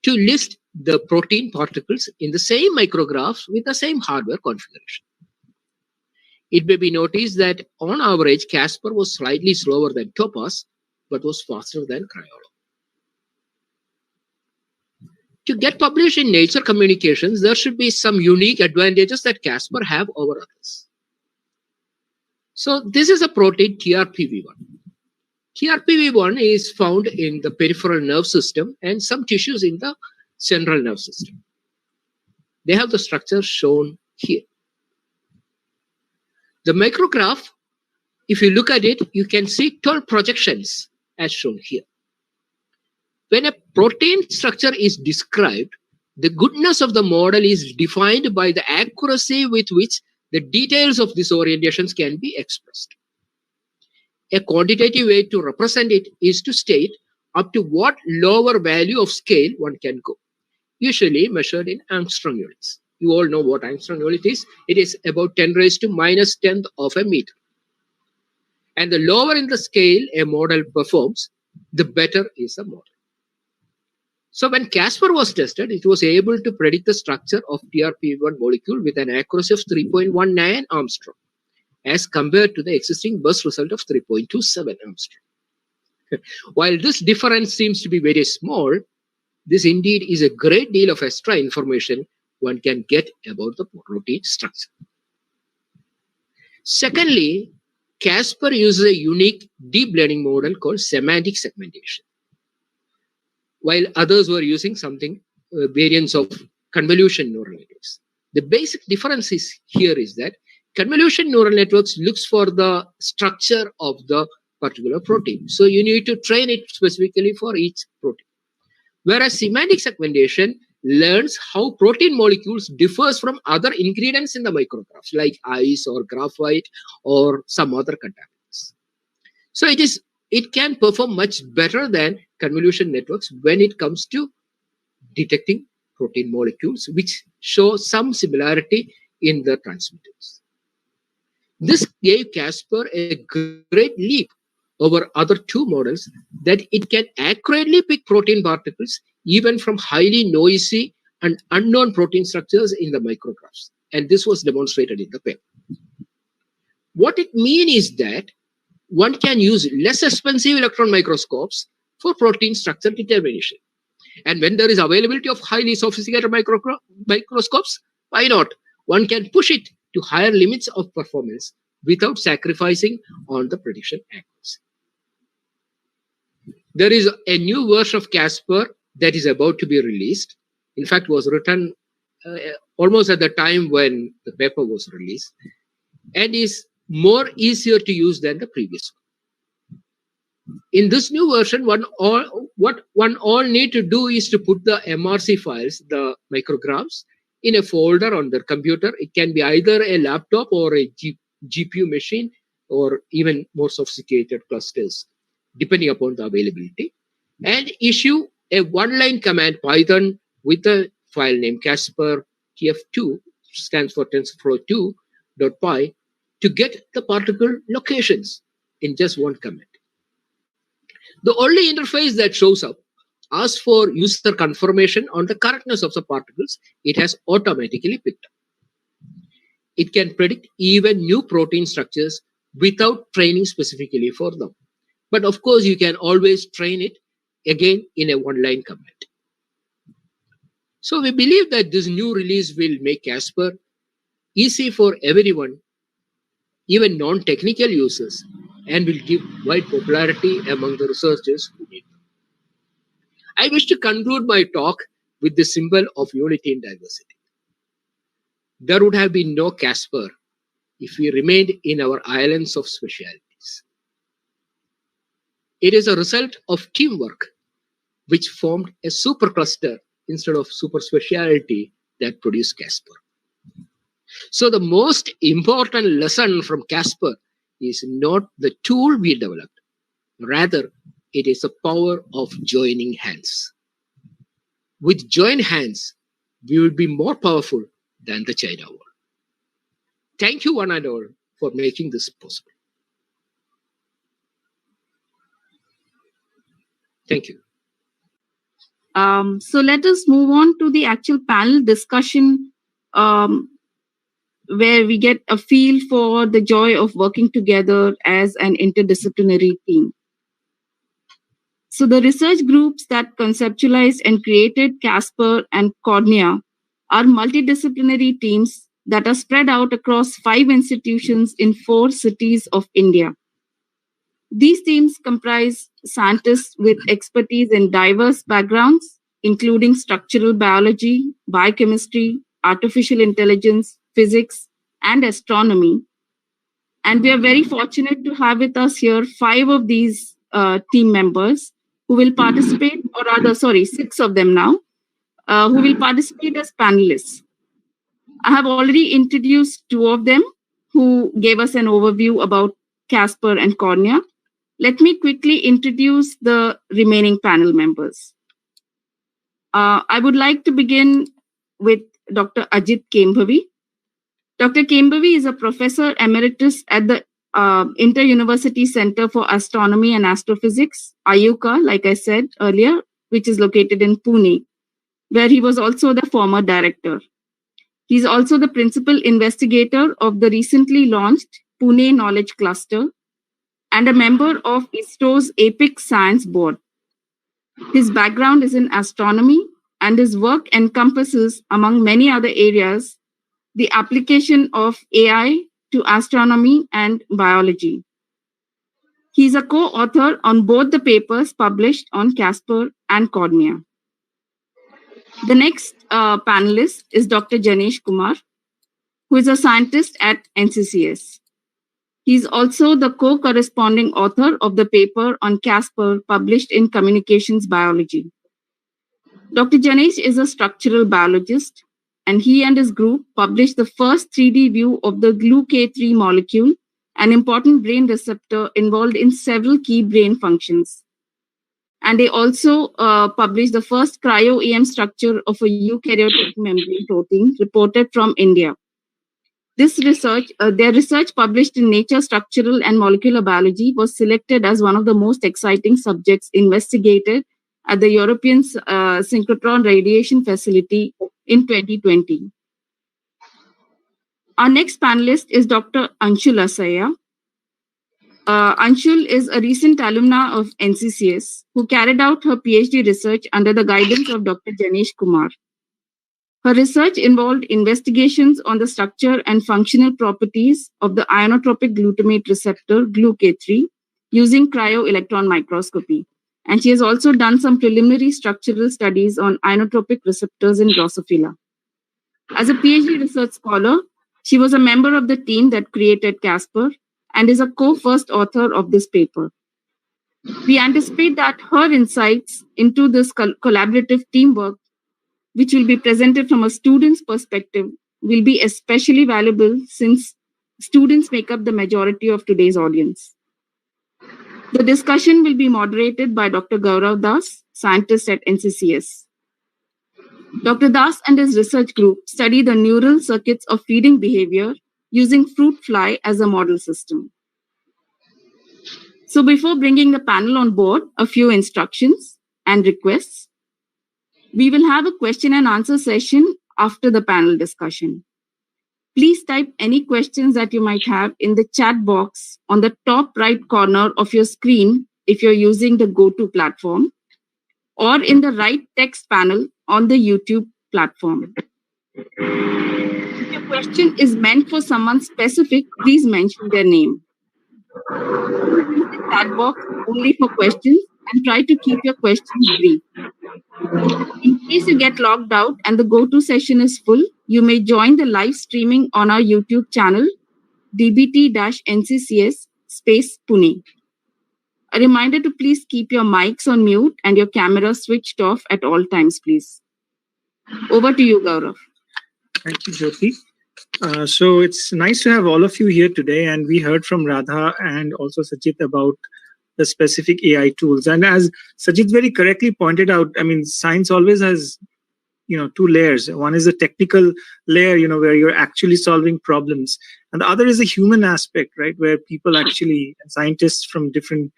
to list the protein particles in the same micrographs with the same hardware configuration. It may be noticed that on average, CASPER was slightly slower than Topaz, but was faster than Cryo-Em. To get published in Nature Communications, there should be some unique advantages that CASPER have over others. So this is a protein TRPV1. TRPV1 is found in the peripheral nerve system and some tissues in the central nerve system. They have the structure shown here. The micrograph, if you look at it, you can see 12 projections as shown here. When a protein structure is described, the goodness of the model is defined by the accuracy with which the details of these orientations can be expressed. A quantitative way to represent it is to state up to what lower value of scale one can go, usually measured in Armstrong units. You all know what Armstrong unit is. It is about 10 raised to minus 10th of a meter. And the lower in the scale a model performs, the better is the model. So when CASPER was tested, it was able to predict the structure of TRPV1 molecule with an accuracy of 3.19 Armstrong, as compared to the existing best result of 3.27 Armstrong. While this difference seems to be very small, this indeed is a great deal of extra information one can get about the protein structure. Secondly, CASPER uses a unique deep learning model called semantic segmentation, while others were using something, variants of convolution neural networks. The basic difference here is that convolution neural networks looks for the structure of the particular protein. So you need to train it specifically for each protein. Whereas semantic segmentation learns how protein molecules differs from other ingredients in the micrographs, like ice or graphite or some other contaminants. So it can perform much better than convolution networks when it comes to detecting protein molecules, which show some similarity in the transmitters. This gave CASPER a great leap over other two models, that it can accurately pick protein particles even from highly noisy and unknown protein structures in the micrographs. And this was demonstrated in the paper. What it means is that one can use less expensive electron microscopes for protein structure determination. And when there is availability of highly sophisticated microscopes, why not? One can push it to higher limits of performance without sacrificing on the prediction accuracy. There is a new version of CASPER that is about to be released. In fact, was written almost at the time when the paper was released, and is more easier to use than the previous one. In this new version, what one all need to do is to put the MRC files, the micrographs, in a folder on their computer. It can be either a laptop or a GPU machine, or even more sophisticated clusters, depending upon the availability, and issue a one-line command Python with the file name CASPER TF2, stands for TensorFlow2.py, to get the particle locations in just one command. The only interface that shows up asks for user confirmation on the correctness of the particles it has automatically picked up. It can predict even new protein structures without training specifically for them. But of course, you can always train it again in a one-line command. So we believe that this new release will make CASPER easy for everyone, even non-technical users, and will give wide popularity among the researchers who need them. I wish to conclude my talk with the symbol of unity in diversity. There would have been no CASPER if we remained in our islands of specialities. It is a result of teamwork which formed a supercluster instead of super speciality that produced CASPER. So the most important lesson from CASPER is not the tool we developed. Rather, it is the power of joining hands. With joined hands, we will be more powerful than the China wall. Thank you one and all for making this possible. Thank you. So let us move on to the actual panel discussion, where we get a feel for the joy of working together as an interdisciplinary team. So the research groups that conceptualized and created CASPER and CoRNeA are multidisciplinary teams that are spread out across 5 institutions in 4 cities of India. These teams comprise scientists with expertise in diverse backgrounds, including structural biology, biochemistry, artificial intelligence, physics, and astronomy. And we are very fortunate to have with us here 5 of these team members who will participate, or rather, 6 of them now, who will participate as panelists. I have already introduced 2 of them who gave us an overview about CASPER and CoRNeA. Let me quickly introduce the remaining panel members. I would like to begin with Dr. Ajit Kambhavi. Dr. Kambhavi is a professor emeritus at the Inter-University Center for Astronomy and Astrophysics, IUCA, like I said earlier, which is located in Pune, where he was also the former director. He's also the principal investigator of the recently launched Pune Knowledge Cluster and a member of ISRO's APIC Science Board. His background is in astronomy, and his work encompasses, among many other areas, the application of AI to astronomy and biology. He's a co-author on both the papers published on CASPER and CoRNeA. The next panelist is Dr. Janesh Kumar, who is a scientist at NCCS. He's also the co-corresponding author of the paper on CASPER published in Communications Biology. Dr. Janesh is a structural biologist, and he and his group published the first 3D view of the GluK3 molecule, an important brain receptor involved in several key brain functions. And they also published the first Cryo-Em structure of a eukaryotic membrane protein reported from India. This research, their research published in Nature Structural and Molecular Biology, was selected as one of the most exciting subjects investigated at the European Synchrotron Radiation Facility in 2020. Our next panelist is Dr. Anshul Asaya. Anshul is a recent alumna of NCCS who carried out her PhD research under the guidance of Dr. Janesh Kumar. Her research involved investigations on the structure and functional properties of the ionotropic glutamate receptor, GluK3, using cryo-electron microscopy. And she has also done some preliminary structural studies on ionotropic receptors in Drosophila. As a PhD research scholar, she was a member of the team that created CASPER and is a co-first author of this paper. We anticipate that her insights into this collaborative teamwork, which will be presented from a student's perspective, will be especially valuable since students make up the majority of today's audience. The discussion will be moderated by Dr. Gaurav Das, scientist at NCCS. Dr. Das and his research group study the neural circuits of feeding behavior using fruit fly as a model system. So before bringing the panel on board, a few instructions and requests. We will have a question and answer session after the panel discussion. Please type any questions that you might have in the chat box on the top right corner of your screen if you're using the GoTo platform, or in the right text panel on the YouTube platform. If your question is meant for someone specific, please mention their name. Use the chat box only for questions and try to keep your questions brief. In case you get logged out and the go-to session is full, you may join the live streaming on our YouTube channel, DBT-NCCS space Pune. A reminder to please keep your mics on mute and your camera switched off at all times, please. Over to you, Gaurav. Thank you, Jyoti. So it's nice to have all of you here today, and we heard from Radha and also Sajit about the specific AI tools. And as Sajit very correctly pointed out, I mean, science always has, two layers. One is the technical layer, where you're actually solving problems, and the other is the human aspect, right, where people actually, scientists from different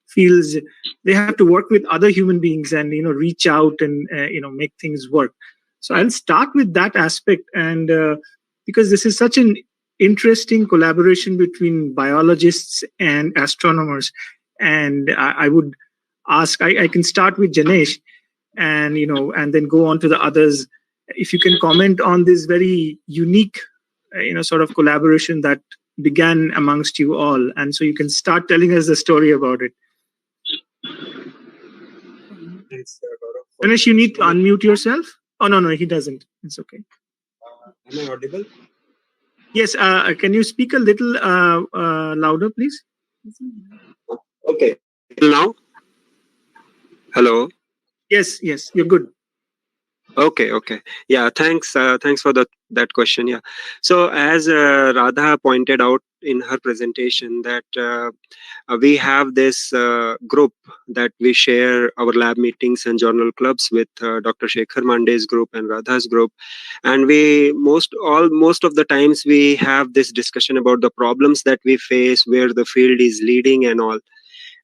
fields, they have to work with other human beings and reach out and make things work. So I'll start with that aspect, and because this is such an interesting collaboration between biologists and astronomers, and I would ask, I can start with Janesh, and and then go on to the others. If you can comment on this very unique, sort of collaboration that began amongst you all, and so you can start telling us the story about it. Janesh, you need to unmute yourself. Oh, no, he doesn't. It's okay. Am I audible? Yes. Can you speak a little louder, please? Okay. Now? Hello? Yes, you're good. Okay. Yeah, thanks for that question. Yeah. So as Radha pointed out in her presentation, that we have this group that we share our lab meetings and journal clubs with Dr. Shekhar Mandey's group and Radha's group, and we most of the times we have this discussion about the problems that we face, where the field is leading and all.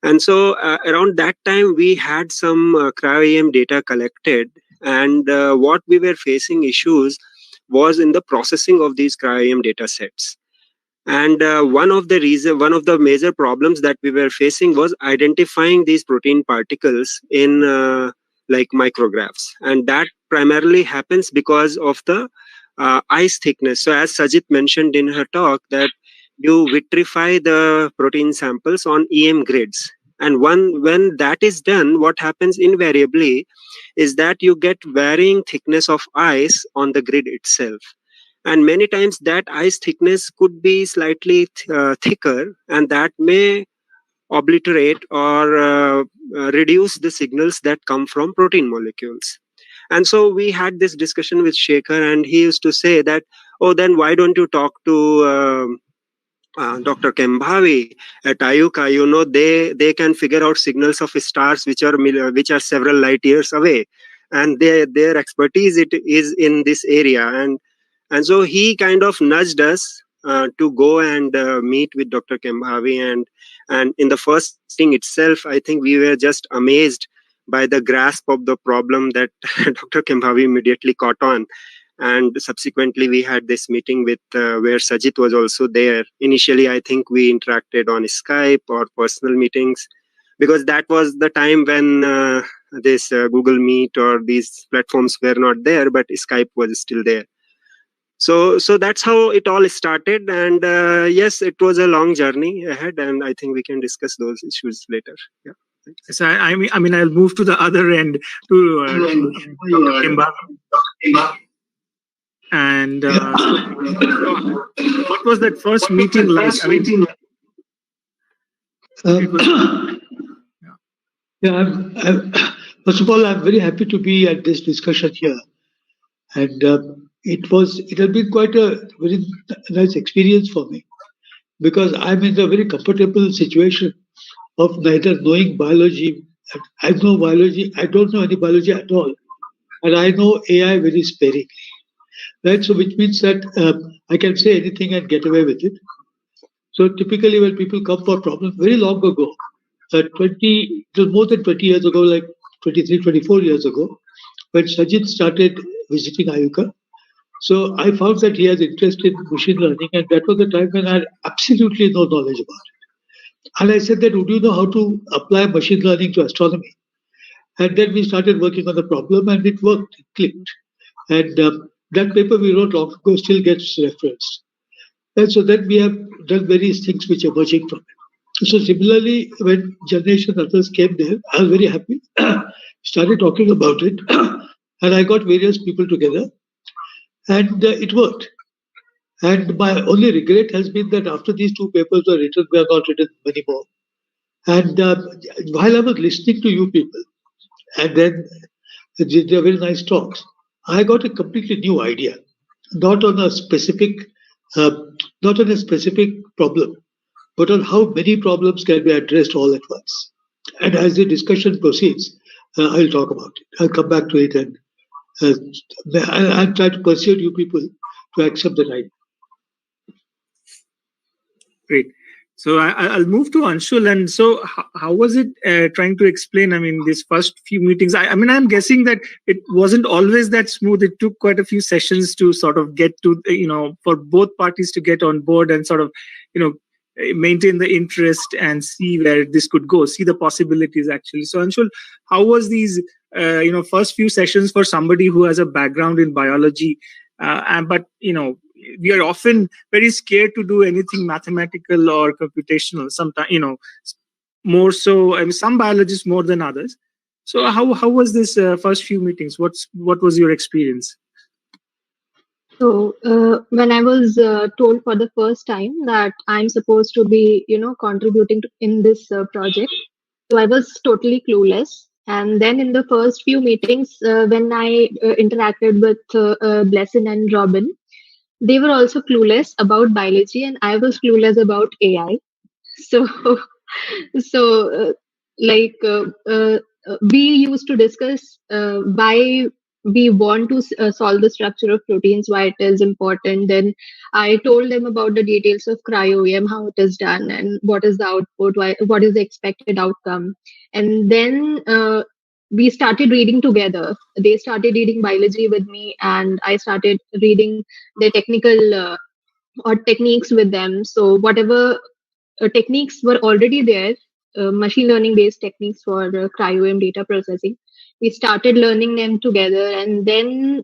And so around that time we had some Cryo-Em data collected, and what we were facing issues was in the processing of these Cryo-Em data sets. And one of the major problems that we were facing was identifying these protein particles in like micrographs, and that primarily happens because of the ice thickness. So as Sajit mentioned in her talk, that you vitrify the protein samples on EM grids, and when that is done, what happens invariably is that you get varying thickness of ice on the grid itself. And many times that ice thickness could be slightly thicker, and that may obliterate or reduce the signals that come from protein molecules. And so we had this discussion with Shekhar, and he used to say that, oh, then why don't you talk to Dr. Kambhavi at IUCAA? They can figure out signals of stars which are several light years away, and their expertise is in this area. And so he kind of nudged us to go and meet with Dr. Kambhavi, and in the first thing itself, I think we were just amazed by the grasp of the problem that Dr. Kambhavi immediately caught on. And subsequently, we had this meeting with where Sajit was also there. Initially, I think we interacted on Skype or personal meetings, because that was the time when this Google Meet or these platforms were not there, but Skype was still there. So that's how it all started. And yes, it was a long journey ahead, and I think we can discuss those issues later. Yeah. So I mean, I'll move to the other end to Dr. Kambhavi. And what was that first meeting like? I mean, first of all, I'm very happy to be at this discussion here, and it has been quite a very nice experience for me, because I'm in a very comfortable situation of neither knowing biology. I know biology. I don't know any biology at all, and I know AI very sparingly. Right, so which means that I can say anything and get away with it. So typically, when people come for problems, very long ago, it was more than 20 years ago, like 23, 24 years ago, when Sajit started visiting IUCAA. So I found that he has interest in machine learning, and that was the time when I had absolutely no knowledge about it. And I said that, would you know how to apply machine learning to astronomy? And then we started working on the problem, and it worked, it clicked. And that paper we wrote long ago still gets referenced. And so then we have done various things which are emerging from it. So similarly, when Janesh and others came there, I was very happy. Started talking about it, and I got various people together, and it worked. And my only regret has been that after these two papers were written, we have not written many more. And while I was listening to you people, and then they are very nice talks, I got a completely new idea, not on a specific, uh, not on a specific problem, but on how many problems can be addressed all at once. And as the discussion proceeds, I'll talk about it. I'll come back to it, and uh, I'll try to persuade you people to accept that idea. Great. So I'll move to Anshul. And so how was it trying to explain, I mean, these first few meetings? I mean, I'm guessing that it wasn't always that smooth. It took quite a few sessions to sort of get to, for both parties to get on board and sort of, maintain the interest and see where this could go, see the possibilities actually. So Anshul, how was these, first few sessions for somebody who has a background in biology, but, we are often very scared to do anything mathematical or computational. Sometimes, more so. I mean, some biologists more than others. So, how was this first few meetings? What was your experience? So, when I was told for the first time that I'm supposed to be, contributing in this project, so I was totally clueless. And then in the first few meetings, when I interacted with Blessing and Robin, they were also clueless about biology, and I was clueless about AI. So, so like we used to discuss why we want to solve the structure of proteins, why it is important. Then I told them about the details of Cryo-Em, how it is done, and what is the output, what is the expected outcome. And then we started reading together. They started reading biology with me, and I started reading the technical or techniques with them. So whatever techniques were already there, machine learning based techniques for Cryo-Em data processing, we started learning them together, and then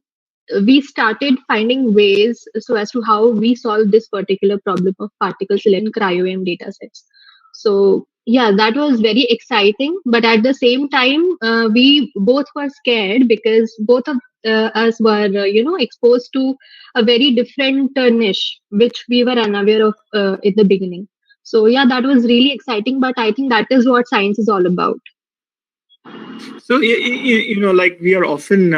we started finding ways so as to how we solve this particular problem of particles in Cryo-Em data sets. So yeah, that was very exciting, but at the same time we both were scared because both of us were exposed to a very different niche which we were unaware of in the beginning. So yeah, that was really exciting, but I think that is what science is all about. So, like we are often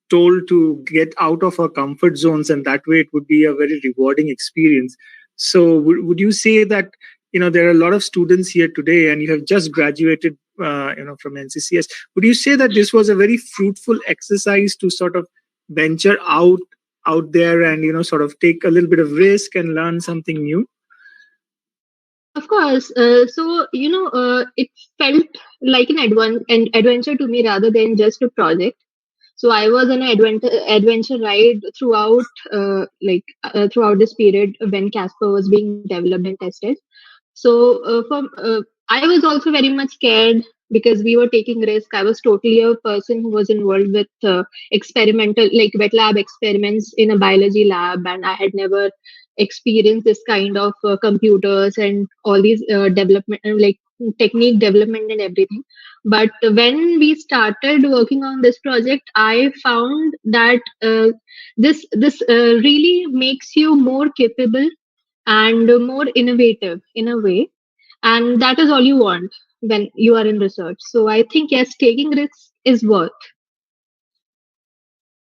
told to get out of our comfort zones, and that way it would be a very rewarding experience. So would you say that, there are a lot of students here today and you have just graduated, from NCCS. Would you say that this was a very fruitful exercise to sort of venture out there and, sort of take a little bit of risk and learn something new? Of course. So, it felt like an adventure to me rather than just a project. So I was on an adventure ride throughout, throughout this period when Casper was being developed and tested. So I was also very much scared because we were taking risk. I was totally a person who was involved with experimental, like wet lab experiments in a biology lab, and I had never experienced this kind of computers and all these development, like technique development and everything. But when we started working on this project, I found that this really makes you more capable and more innovative in a way, and that is all you want when you are in research. So I think yes, taking risks is worth.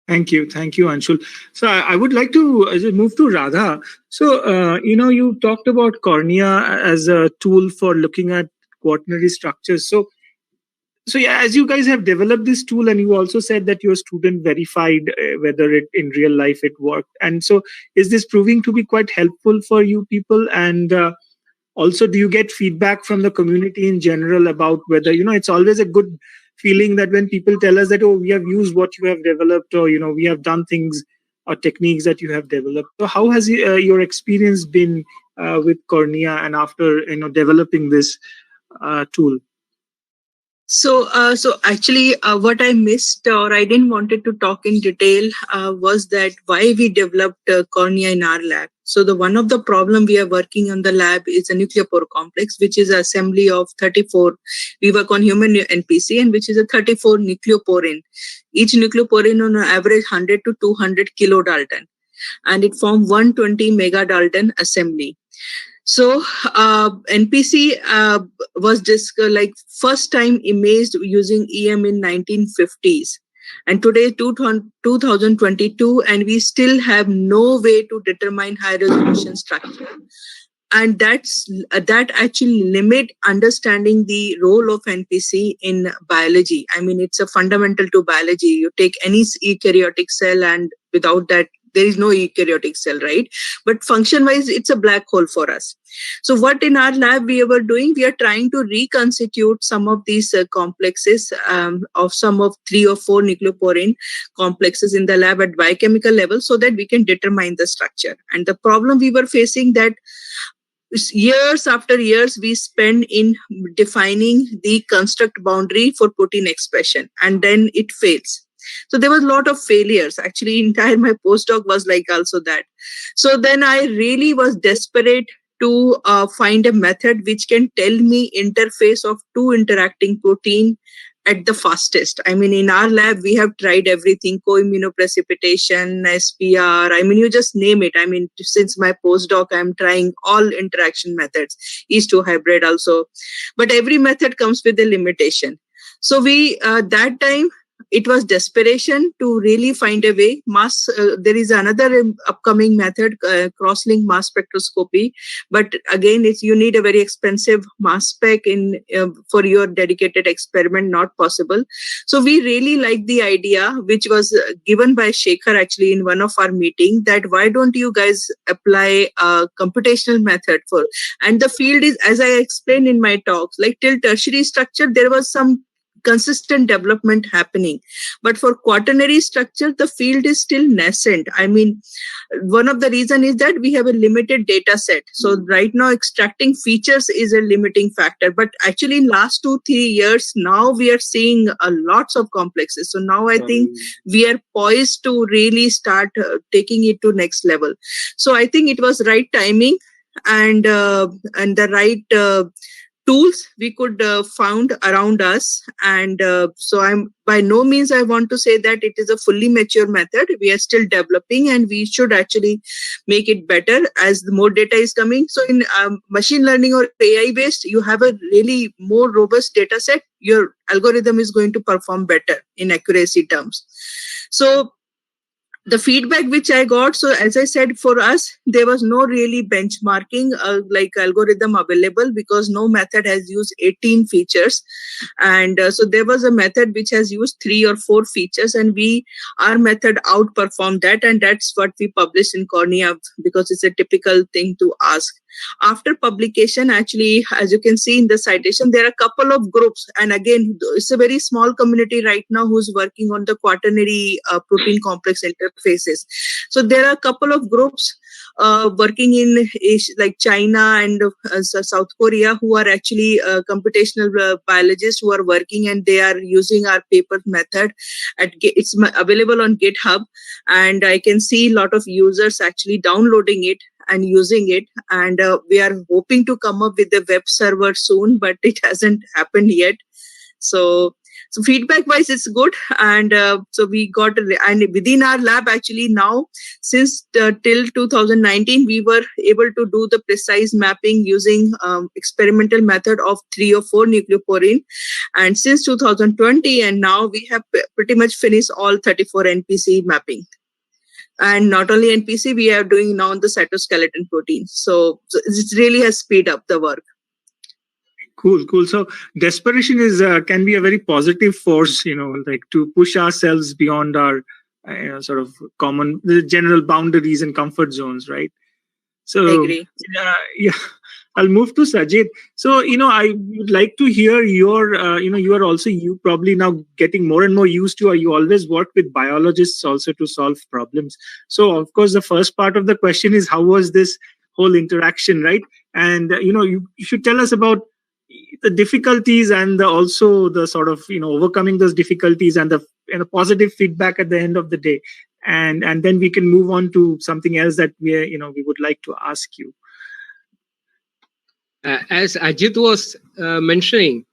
Thank you, Anshul. So I would like to move to Radha. So you talked about cornea as a tool for looking at quaternary structures. So yeah, as you guys have developed this tool, and you also said that your student verified whether it in real life it worked. And so, is this proving to be quite helpful for you people? And also, do you get feedback from the community in general about whether, it's always a good feeling that when people tell us that, oh, we have used what you have developed, or, we have done things or techniques that you have developed. So how has your experience been with cornea and after, developing this tool? So actually, what I missed or I didn't wanted to talk in detail was that why we developed cornea in our lab. So the one of the problem we are working on the lab is a nucleopore complex, which is an assembly of 34. We work on human NPC, and which is a 34 nucleoporin. Each nucleoporin on an average 100 to 200 kilodalton, and it forms 120 megadalton assembly. So NPC was just like first time imaged using EM in 1950s, and today 2022, and we still have no way to determine high resolution structure. And that actually limit understanding the role of NPC in biology. I mean, it's a fundamental to biology. You take any eukaryotic cell, and without that, there is no eukaryotic cell, right? But function-wise, it's a black hole for us. So what in our lab we were doing, we are trying to reconstitute some of these complexes of some of 3 or 4 nucleoporin complexes in the lab at biochemical level so that we can determine the structure. And the problem we were facing that years after years we spend in defining the construct boundary for protein expression, and then it fails. So there was a lot of failures. Actually, entire my postdoc was like also that. So then I really was desperate to find a method which can tell me interface of 2 interacting protein at the fastest. I mean, in our lab, we have tried everything, co-immunoprecipitation, SPR. I mean, you just name it. I mean, since my postdoc, I'm trying all interaction methods, Is2 hybrid also. But every method comes with a limitation. So we, that time, it was desperation to really find a way. There is another upcoming method, cross-link mass spectroscopy, but again, you need a very expensive mass spec for your dedicated experiment, not possible. So we really like the idea, which was given by Shekhar actually in one of our meetings, that why don't you guys apply a computational method for, and the field is, as I explained in my talks, like till tertiary structure, there was some consistent development happening, but for quaternary structure the field is still nascent. I mean, one of the reason is that we have a limited data set, so right now extracting features is a limiting factor, but actually in last 2-3 years now we are seeing lots of complexes. So now I think we are poised to really start taking it to next level. So I think it was right timing and the right tools we could found around us. And so I'm by no means I want to say that it is a fully mature method. We are still developing, and we should actually make it better as the more data is coming. So in machine learning or AI based, you have a really more robust data set. Your algorithm is going to perform better in accuracy terms. So the feedback which I got, so as I said, for us, there was no really benchmarking like algorithm available because no method has used 18 features. And so there was a method which has used 3 or 4 features, and our method outperformed that. And that's what we published in Cornea because it's a typical thing to ask. After publication, actually, as you can see in the citation, there are a couple of groups. And again, it's a very small community right now who's working on the quaternary protein complex interfaces. So there are a couple of groups working in like China and South Korea who are actually computational biologists who are working, and they are using our paper method. It's available on GitHub, and I can see a lot of users actually downloading it and using it, and we are hoping to come up with a web server soon, but it hasn't happened yet. So feedback wise it's good, and so we got, and within our lab actually now since till 2019 we were able to do the precise mapping using experimental method of 3 or 4 nucleoporin, and since 2020 and now we have pretty much finished all 34 NPC mapping. And not only NPC, we are doing now the cytoskeleton protein. So it really has speed up the work. Cool. So desperation is can be a very positive force, like to push ourselves beyond our sort of the general boundaries and comfort zones, right? So I agree. Yeah. I'll move to Sajid. So, I would like to hear your, you probably now getting more and more used to, or you always work with biologists also to solve problems. So, of course, the first part of the question is how was this whole interaction, right? And, you should tell us about the difficulties and also the sort of overcoming those difficulties and the positive feedback at the end of the day, and then we can move on to something else that we would like to ask you. As Ajit was mentioning,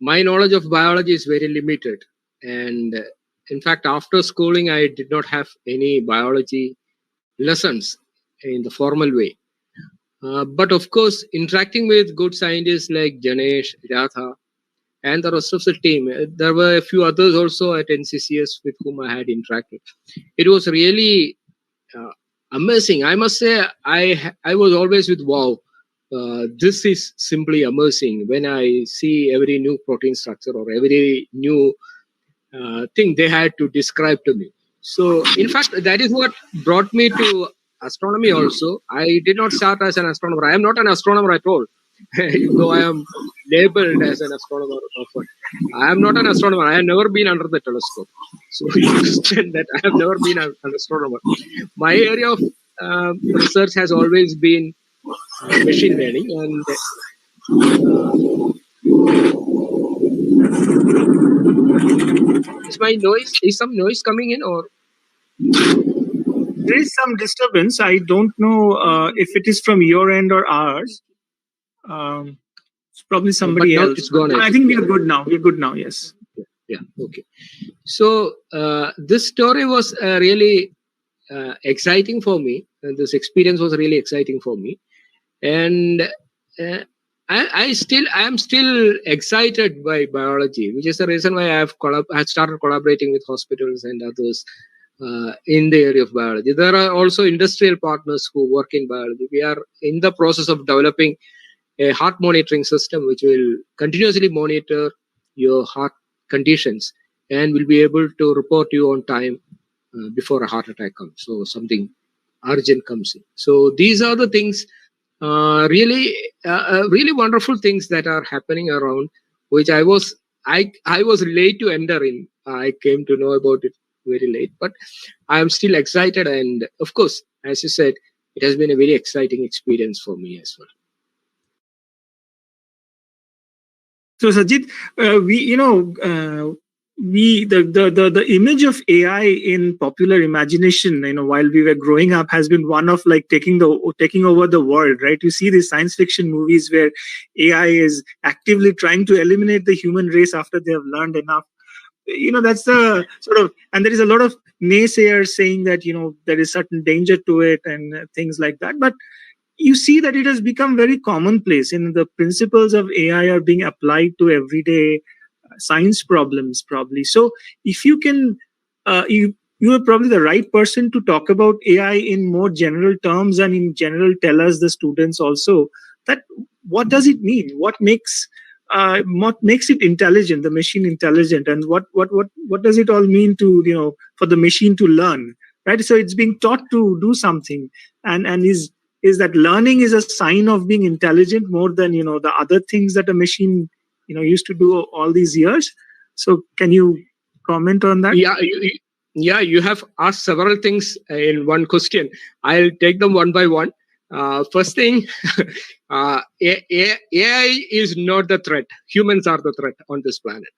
my knowledge of biology is very limited, and in fact, after schooling, I did not have any biology lessons in the formal way. But of course, interacting with good scientists like Janesh, Radha, and the rest of the team, there were a few others also at NCCS with whom I had interacted. It was really amazing. I must say, I was always with wow. This is simply amazing when I see every new protein structure or every new thing they had to describe to me. So, in fact, that is what brought me to astronomy also. I did not start as an astronomer. I am not an astronomer at all. Though I am labeled as an astronomer often. I am not an astronomer. I have never been under the telescope. So you understand that I have never been an astronomer. My area of research has always been machine learning, and is some noise coming in, or there is some disturbance? I don't know if it is from your end or ours. It's probably somebody else. It's gone. I think we are good now. We're good now. Yes. Yeah. Okay. So this story was really exciting for me, and this experience was really exciting for me, and I am still excited by biology, which is the reason why I have started collaborating with hospitals and others in the area of biology. There are also industrial partners who work in biology. We are in the process of developing a heart monitoring system which will continuously monitor your heart conditions and will be able to report you on time before a heart attack comes. So something urgent comes in. So these are the things, really wonderful things that are happening around, which I was late to enter in. I came to know about it very late, but I am still excited. And of course, as you said, it has been a very exciting experience for me as well. So Sajid, the image of AI in popular imagination, while we were growing up, has been one of like taking over the world, right? You see these science fiction movies where AI is actively trying to eliminate the human race after they have learned enough. That's the sort of, and there is a lot of naysayers saying that there is certain danger to it and things like that. But you see that it has become very commonplace, and the principles of AI are being applied to everyday science problems, probably. So if you can, you are probably the right person to talk about AI in more general terms, and in general tell us, the students also, that what does it mean? What makes it intelligent, the machine intelligent, and what does it all mean to for the machine to learn, right? So it's being taught to do something, and is that learning is a sign of being intelligent more than the other things that a machine used to do all these years. So can you comment on that? Yeah, you have asked several things in one question. I'll take them one by one. First thing, AI is not the threat. Humans are the threat on this planet.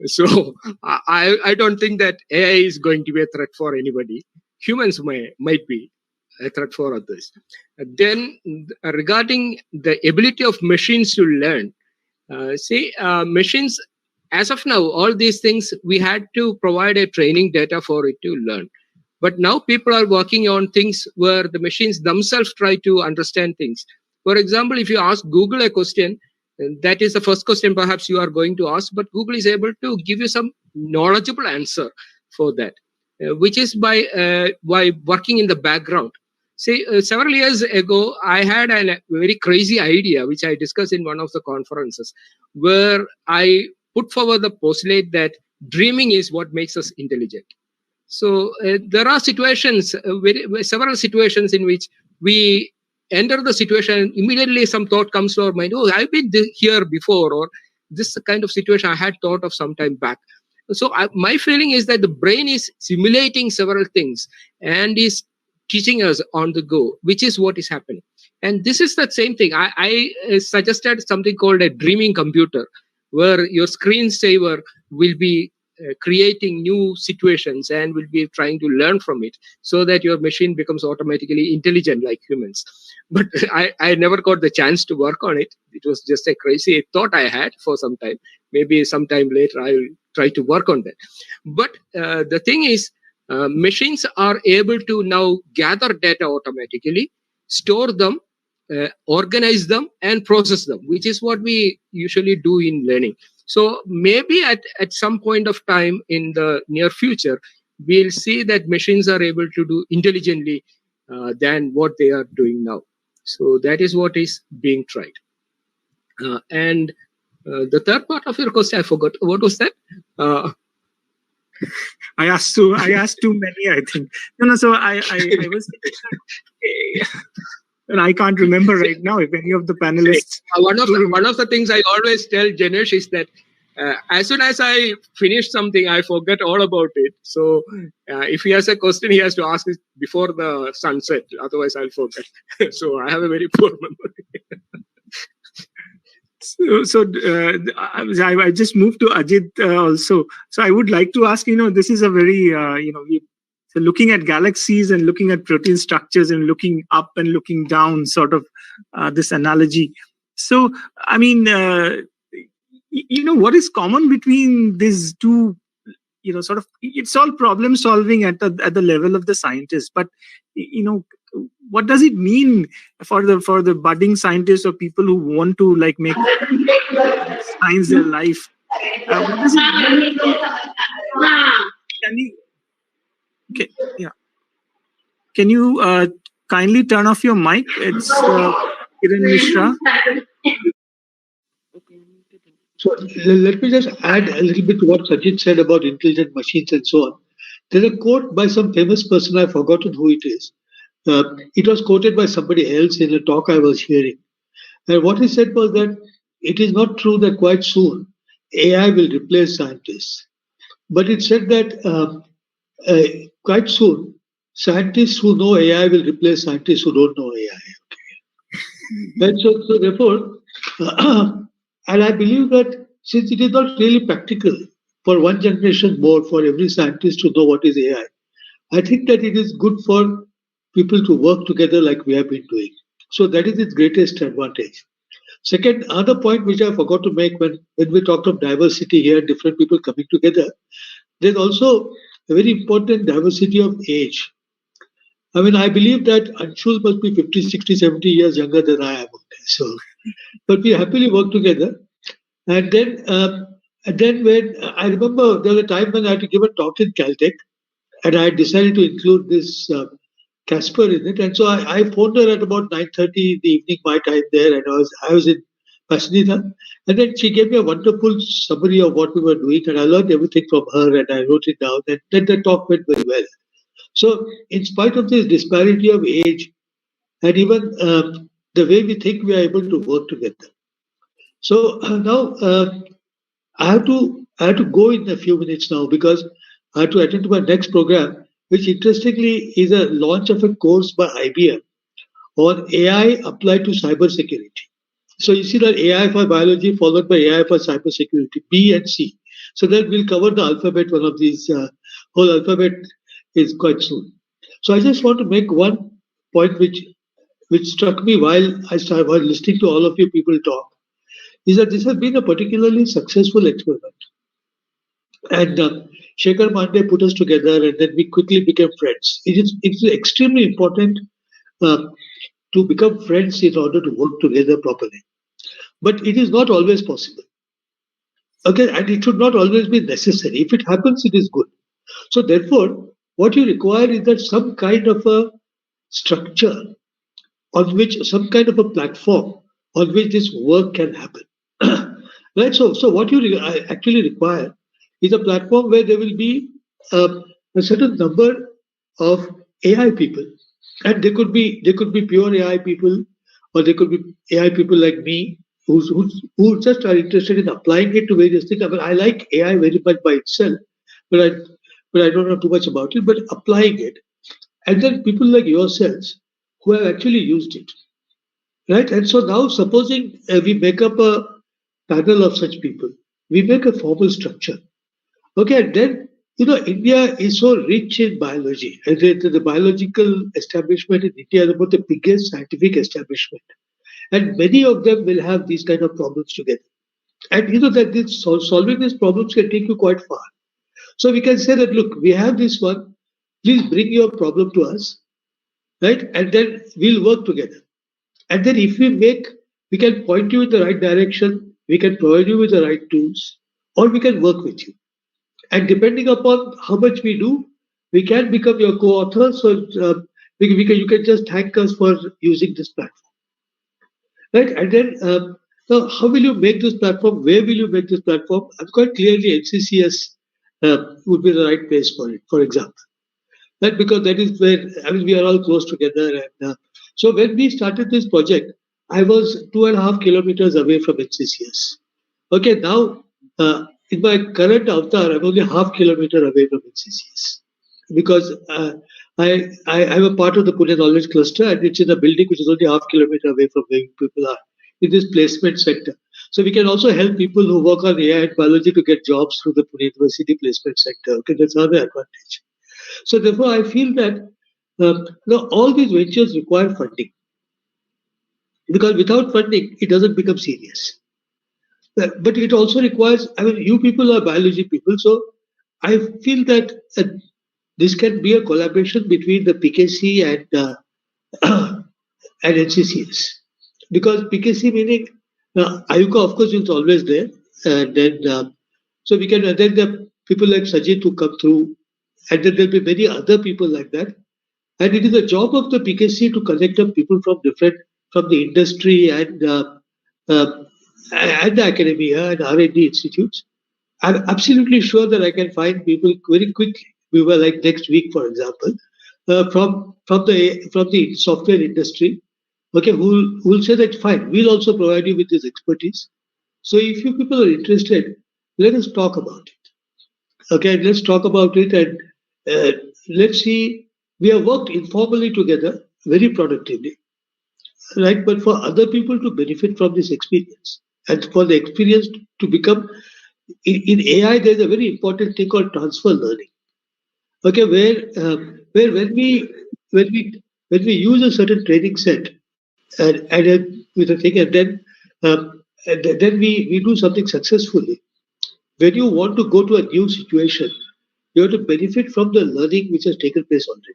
So I don't think that AI is going to be a threat for anybody. Humans might be a threat for others. Then regarding the ability of machines to learn, machines, as of now, all these things, we had to provide a training data for it to learn. But now people are working on things where the machines themselves try to understand things. For example, if you ask Google a question, that is the first question perhaps you are going to ask, but Google is able to give you some knowledgeable answer for that, which is by working in the background. Several years ago, I had a very crazy idea, which I discussed in one of the conferences, where I put forward the postulate that dreaming is what makes us intelligent. So there are situations, several situations in which we enter the situation, immediately some thought comes to our mind, oh, I've been here before, or this kind of situation I had thought of some time back. So my feeling is that the brain is simulating several things and is teaching us on the go, which is what is happening. And this is the same thing. I suggested something called a dreaming computer, where your screensaver will be creating new situations and will be trying to learn from it, so that your machine becomes automatically intelligent like humans. But I never got the chance to work on it. It was just a crazy thought I had for some time. Maybe sometime later I'll try to work on that. But the thing is, machines are able to now gather data automatically, store them, organize them, and process them, which is what we usually do in learning. So maybe at some point of time in the near future, we'll see that machines are able to do intelligently than what they are doing now. So that is what is being tried. And the third part of your question, I forgot. What was that? I asked too many, I think. No. So I was, and I can't remember right now if any of the panelists. One of the things I always tell Janesh is that as soon as I finish something, I forget all about it. So if he has a question, he has to ask it before the sunset. Otherwise, I'll forget. So I have a very poor memory. So I just moved to Ajit also. So I would like to ask, this is a very, so looking at galaxies and looking at protein structures and looking up and looking down, sort of this analogy. So, I mean, what is common between these two, sort of, it's all problem solving at the level of the scientist, but, what does it mean for the budding scientists or people who want to make science their life? What does it mean? Can you kindly turn off your mic? It's Kiran Mishra. So let me just add a little bit to what Sajid said about intelligent machines and so on. There's a quote by some famous person, I've forgotten who it is. It was quoted by somebody else in a talk I was hearing. And what he said was that it is not true that quite soon AI will replace scientists. But it said that quite soon, scientists who know AI will replace scientists who don't know AI. Okay. And so therefore, and I believe that since it is not really practical for one generation more for every scientist to know what is AI, I think that it is good for people to work together like we have been doing. So that is its greatest advantage. Second, another point which I forgot to make when we talked of diversity here, different people coming together, there's also a very important diversity of age. I mean, I believe that Anshul must be 50, 60, 70 years younger than I am. Okay, so, but we happily work together. And then when I remember there was a time when I had to give a talk in Caltech, and I decided to include this CASPER in it. And so I phoned her at about 9:30 in the evening, my time there, and I was in Pasadena. And then she gave me a wonderful summary of what we were doing, and I learned everything from her, and I wrote it down, and then the talk went very well. So, in spite of this disparity of age, and even the way we think, we are able to work together. So now I have to go in a few minutes now because I have to attend to my next program, which interestingly is a launch of a course by IBM on AI applied to cybersecurity. So you see that AI for biology followed by AI for cybersecurity, B and C. So that we'll cover the alphabet. One of these whole alphabet is quite soon. So I just want to make one point which struck me while I was listening to all of you people talk, is that this has been a particularly successful experiment. And Shekhar Mandey put us together, and then we quickly became friends. It's extremely important to become friends in order to work together properly. But it is not always possible. Okay, and it should not always be necessary. If it happens, it is good. So therefore, what you require is that some kind of a structure on which, some kind of a platform on which this work can happen. Right. So what you actually require is a platform where there will be a certain number of AI people, and they could be pure AI people, or they could be AI people like me who just are interested in applying it to various things. I mean, I like AI very much by itself, but I don't know too much about it. But applying it, and then people like yourselves who have actually used it. right? And so now, supposing we make up a panel of such people, we make a formal structure. Okay, and then India is so rich in biology, and the biological establishment in India is about the biggest scientific establishment, and many of them will have these kind of problems together. And that solving these problems can take you quite far. So we can say that, look, we have this one. Please bring your problem to us, right? And then we'll work together. And then if we can point you in the right direction, we can provide you with the right tools, or we can work with you. And depending upon how much we do, we can become your co-author. So you can just thank us for using this platform, right? And then now, how will you make this platform? Where will you make this platform? I'm quite clearly NCCS would be the right place for it, for example. Right, because that is where we are all close together. And so when we started this project, I was 2.5 kilometers away from NCCS. Okay, now in my current avatar, I'm only half kilometer away from NCCS because I'm a part of the Pune Knowledge Cluster, and it's in a building which is only half kilometer away from where people are in this placement sector. So we can also help people who work on AI and biology to get jobs through the Pune University placement sector. Okay, that's another advantage. So therefore, I feel that all these ventures require funding, because without funding, it doesn't become serious. But it also requires, you people are biology people, so I feel that this can be a collaboration between the PKC and NCCS. Because PKC meaning, Ayuka, of course, is always there. And then, so we can, then the people like Sajid who come through, and then there'll be many other people like that. And it is the job of the PKC to connect up people from the industry and the academia and R&D institutes. I'm absolutely sure that I can find people very quickly. We were like next week, for example, from the software industry. Okay, who will say that fine, we'll also provide you with this expertise. So if you people are interested, let us talk about it. Okay, let's talk about it, and let's see. We have worked informally together very productively, right? But for other people to benefit from this experience, and for the experience to become in AI, there's a very important thing called transfer learning. Okay, where when we use a certain training set and with a thing, and then we do something successfully. When you want to go to a new situation, you have to benefit from the learning which has taken place already.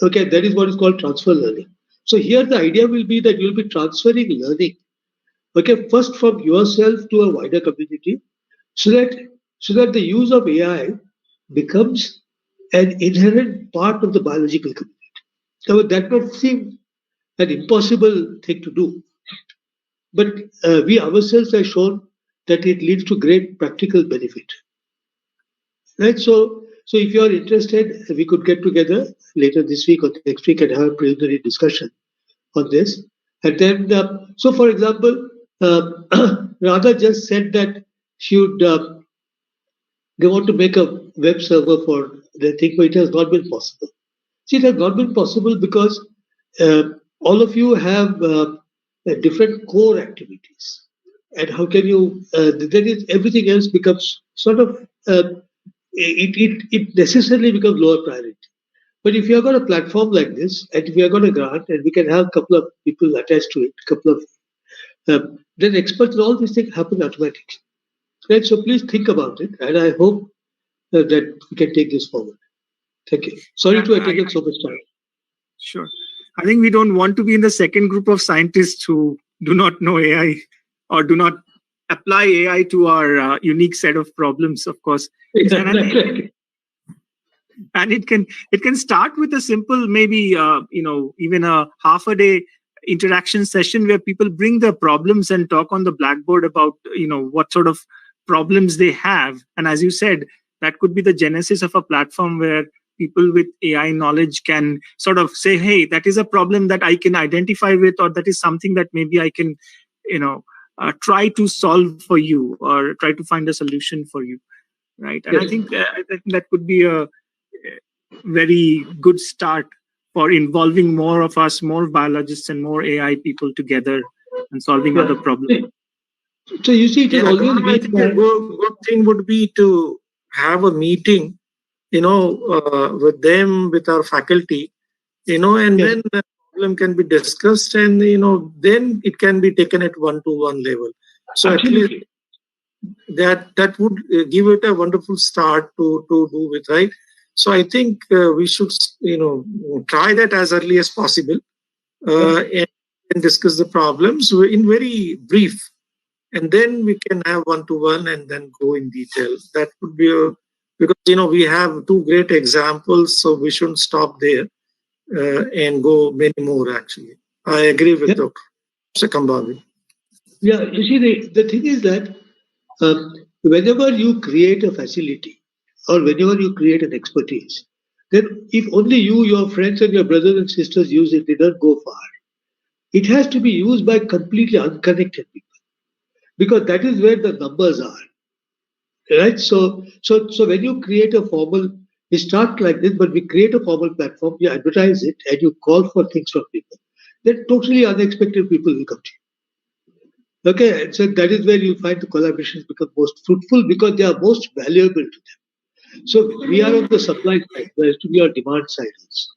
Okay, that is what is called transfer learning. So here the idea will be that you'll be transferring learning, okay, first from yourself to a wider community, so that the use of AI becomes an inherent part of the biological community. Now that might seem an impossible thing to do, but we ourselves have shown that it leads to great practical benefit. Right? So if you are interested, we could get together later this week or next week and have a preliminary discussion on this. And then, so for example, Radha just said that she would, they want to make a web server for the thing, but it has not been possible. See, it has not been possible because all of you have different core activities. And how can you, then everything else becomes sort of, it necessarily becomes lower priority. But if you have got a platform like this, and if you have got a grant, and we can have a couple of people attached to it, couple of then experts and all these things happen automatically. Right? So please think about it, and I hope that we can take this forward. Thank you. Sorry to have taken so much time. Sure. I think we don't want to be in the second group of scientists who do not know AI or do not apply AI to our unique set of problems, of course. And it can start with a simple, maybe even a half a day interaction session where people bring their problems and talk on the blackboard about what sort of problems they have. And as you said, that could be the genesis of a platform where people with AI knowledge can sort of say, hey, that is a problem that I can identify with, or that is something that maybe I can try to solve for you, or try to find a solution for you, right? And I think that could be a very good start for involving more of us, more biologists and more AI people together and solving other problems. So you see, it has always I think a good thing would be to have a meeting, with them, with our faculty, and then the problem can be discussed, and then it can be taken at one-to-one level. So Absolutely. that would give it a wonderful start to do with, right? So I think we should try that as early as possible, and discuss the problems in very brief, and then we can have one-to-one and then go in detail. That would be because we have two great examples, so we shouldn't stop there and go many more. Actually, I agree with Dr. Kambhavi. Yeah, you see, the thing is that whenever you create a facility or whenever you create an expertise, then if only you, your friends, and your brothers and sisters use it, they don't go far. It has to be used by completely unconnected people because that is where the numbers are, right? So when you create a formal, we start like this, but we create a formal platform, you advertise it, and you call for things from people. Then totally unexpected people will come to you. Okay, and so that is where you find the collaborations become most fruitful because they are most valuable to them. So we are on the supply side, whereas to be on demand side also.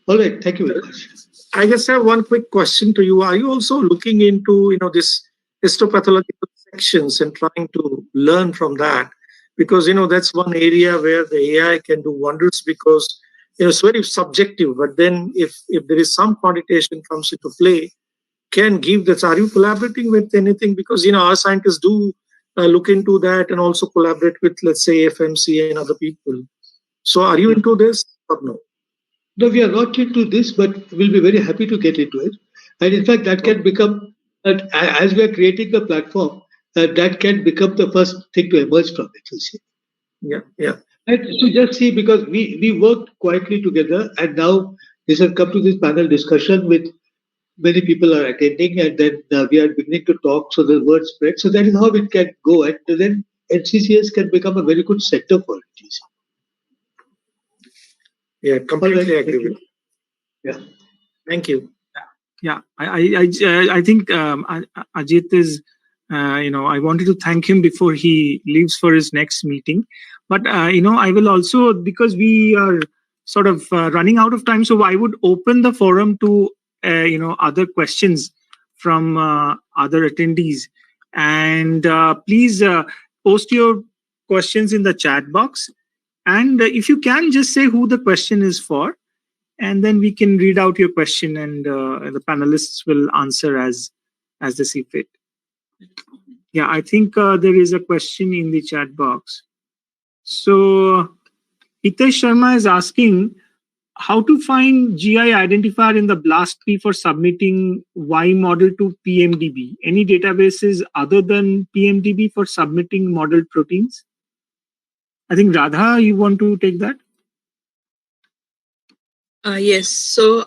All right, thank you very much. I just have one quick question to you. Are you also looking into this histopathological sections and trying to learn from that? Because that's one area where the AI can do wonders because it's very subjective. But then if there is some quantitation comes into play, can give that. Are you collaborating with anything? Because our scientists do look into that and also collaborate with, let's say, FMC and other people. So are you into this or no? No, we are not into this, but we'll be very happy to get into it. And in fact, that can become, as we are creating the platform, that can become the first thing to emerge from it, you see. Yeah. And to just see, because we worked quietly together, and now this has come to this panel discussion with many people are attending, and then we are beginning to talk, so the word spread. So that is how it can go, and then NCCS can become a very good center for it, you see. Yeah, completely agree with you. Yeah. Thank you. Yeah, I think Ajit is, I wanted to thank him before he leaves for his next meeting. But, I will also, because we are sort of running out of time, so I would open the forum to, other questions from other attendees. And please post your questions in the chat box. And if you can, just say who the question is for. And then we can read out your question and the panelists will answer as they see fit. Yeah, I think there is a question in the chat box. So Hitesh Sharma is asking how to find GI identifier in the BLAST-P for submitting Y model to PMDB. Any databases other than PMDB for submitting modeled proteins? I think Radha, you want to take that? Yes. So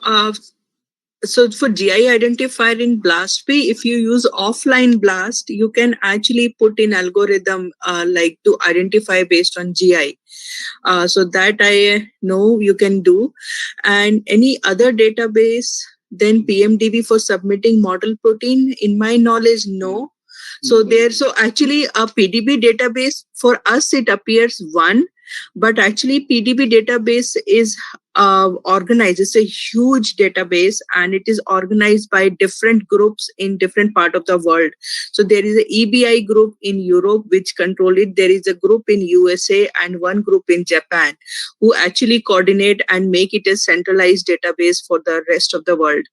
for GI identifier in BLAST-P, if you use offline BLAST, you can actually put in algorithm like to identify based on GI. So that I know you can do. And any other database than PMDB for submitting model protein, in my knowledge, no. So actually a PDB database, for us it appears one, but actually PDB database is organized. It's a huge database and it is organized by different groups in different part of the world. So there is a EBI group in Europe which control it. There is a group in USA and one group in Japan who actually coordinate and make it a centralized database for the rest of the world.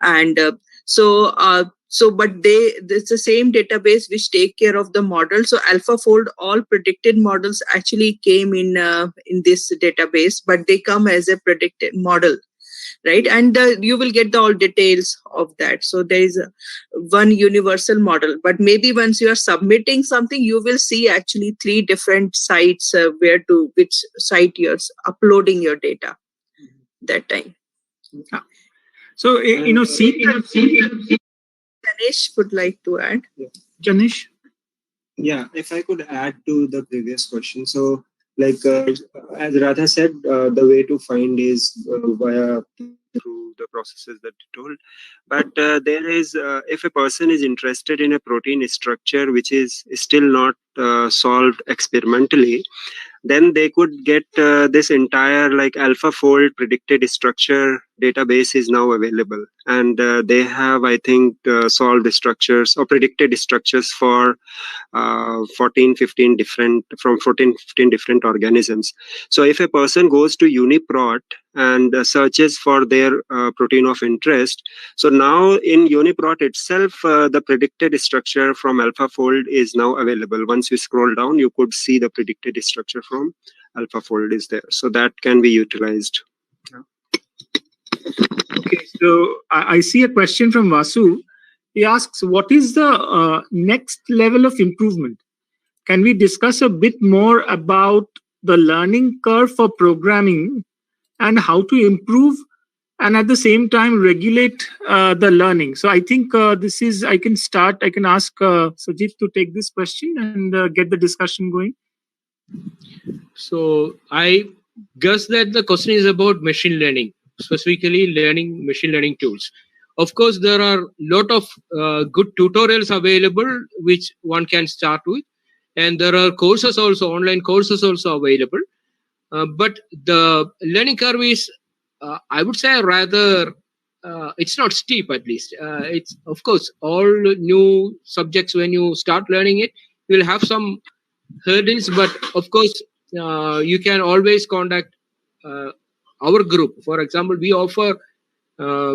And but it's the same database which take care of the model. So AlphaFold, all predicted models actually came in this database, but they come as a predicted model, right? And you will get all details of that. So there is one universal model, but maybe once you are submitting something, you will see actually 3 different sites which site you're uploading your data that time. So, Janesh would like to add. Janesh? Yeah, if I could add to the previous question. So like as Radha said, the way to find is via through the processes that you told. But there is, if a person is interested in a protein structure which is still not solved experimentally, then they could get this entire like AlphaFold predicted structure database is now available, and they have, I think, solved structures or predicted structures for 15 different organisms. So if a person goes to UniProt and searches for their protein of interest, so now in UniProt itself, the predicted structure from AlphaFold is now available. Once you scroll down, you could see the predicted structure from AlphaFold is there. So that can be utilized. Okay, so I see a question from Vasu. He asks, what is the next level of improvement? Can we discuss a bit more about the learning curve for programming and how to improve and at the same time regulate the learning? So I think this is, I can ask Sajid to take this question and get the discussion going. So I guess that the question is about machine learning, specifically machine learning tools. Of course, there are a lot of good tutorials available which one can start with, and there are courses also, online courses also available. But the learning curve is, I would say, rather, it's not steep at least. It's, of course, all new subjects, when you start learning it, you will have some hurdles, but of course, you can always contact our group. For example, we offer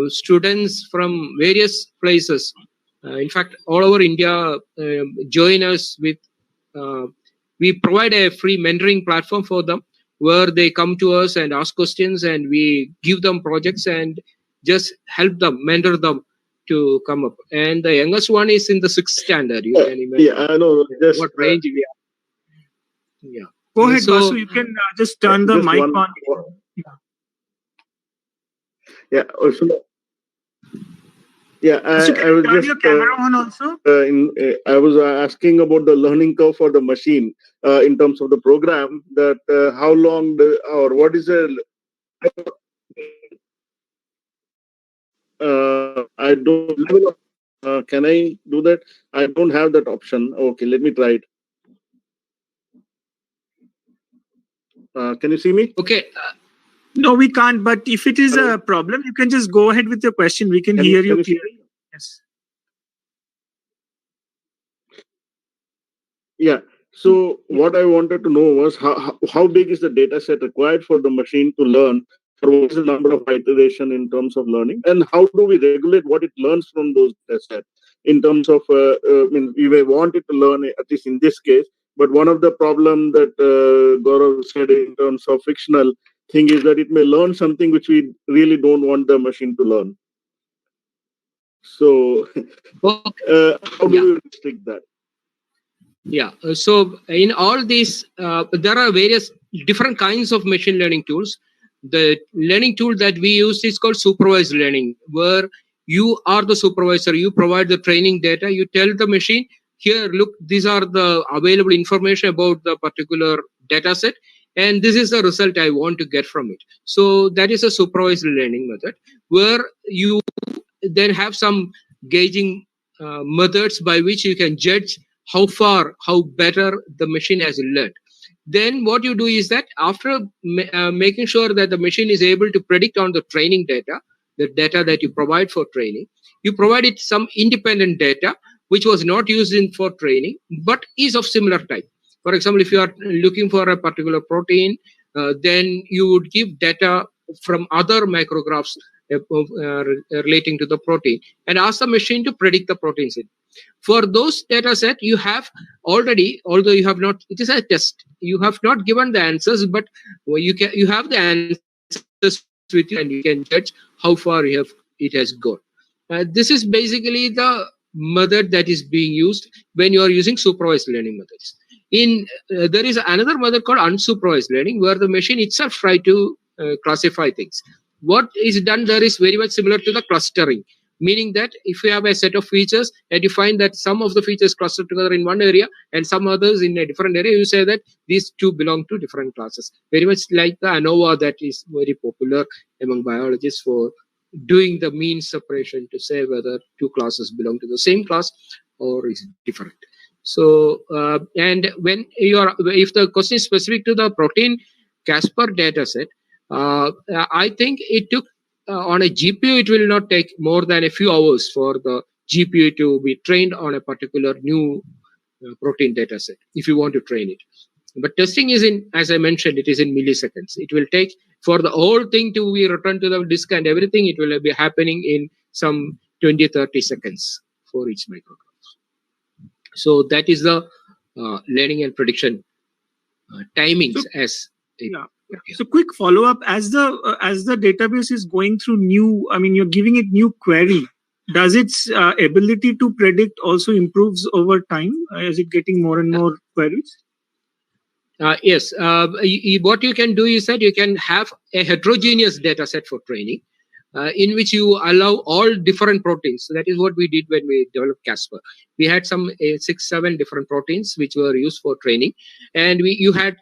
students from various places. In fact, all over India join us with, we provide a free mentoring platform for them where they come to us and ask questions, and we give them projects and just help them, mentor them to come up. And the youngest one is in the 6th standard. You can imagine. Yeah, I know. Just, what range we are. Yeah. Go ahead, So, Vasu. You can just turn the mic on. Yeah. Also, yeah, I was turn just your camera on also. I was asking about the learning curve for the machine in terms of the program. That how long or what is the I don't. Can I do that? I don't have that option. Okay, let me try it. Can you see me? okay. No, we can't. But if it is a problem, you can just go ahead with your question. We can hear you clearly. Yes. Yeah. So what I wanted to know was how big is the data set required for the machine to learn, or what is the number of iteration in terms of learning, and how do we regulate what it learns from those data sets in terms of, I mean, we may want it to learn, at least in this case, but one of the problem that Gaurav said in terms of fictional thing is that it may learn something which we really don't want the machine to learn. So how do we restrict that? Yeah, so in all these, there are various different kinds of machine learning tools. The learning tool that we use is called supervised learning, where you are the supervisor, you provide the training data, you tell the machine, here, look, these are the available information about the particular data set, and this is the result I want to get from it. So that is a supervised learning method, where you then have some gauging methods by which you can judge how better the machine has learned. Then what you do is that after making sure that the machine is able to predict on the training data, the data that you provide for training, you provide it some independent data which was not used for training but is of similar type. For example, if you are looking for a particular protein, then you would give data from other micrographs relating to the protein and ask the machine to predict the proteins. For those data set, you have already, although you have not, it is a test, you have not given the answers, but you have the answers with you and you can judge how far it has gone. This is basically the method that is being used when you are using supervised learning methods. There is another method called unsupervised learning, where the machine itself tries to classify things. What is done there is very much similar to the clustering, meaning that if you have a set of features and you find that some of the features clustered together in one area and some others in a different area, you say that these two belong to different classes. Very much like the ANOVA that is very popular among biologists for doing the mean separation to say whether two classes belong to the same class or is different. So, and when if the question is specific to the protein CASPER dataset, I think it took on a GPU, it will not take more than a few hours for the GPU to be trained on a particular new protein dataset if you want to train it. But testing is in, as I mentioned, it is in milliseconds. It will take for the whole thing to be returned to the disk and everything, it will be happening in some 20-30 seconds for each micrograph. So that is the learning and prediction timings as yeah. So quick follow up, as the database is going through new, I mean, you're giving it new query. Does its ability to predict also improves over time? Is it getting more and more queries? Yes. What you can do is that you can have a heterogeneous data set for training, in which you allow all different proteins. So that is what we did when we developed CASPER. We had some 6-7 different proteins which were used for training, and you had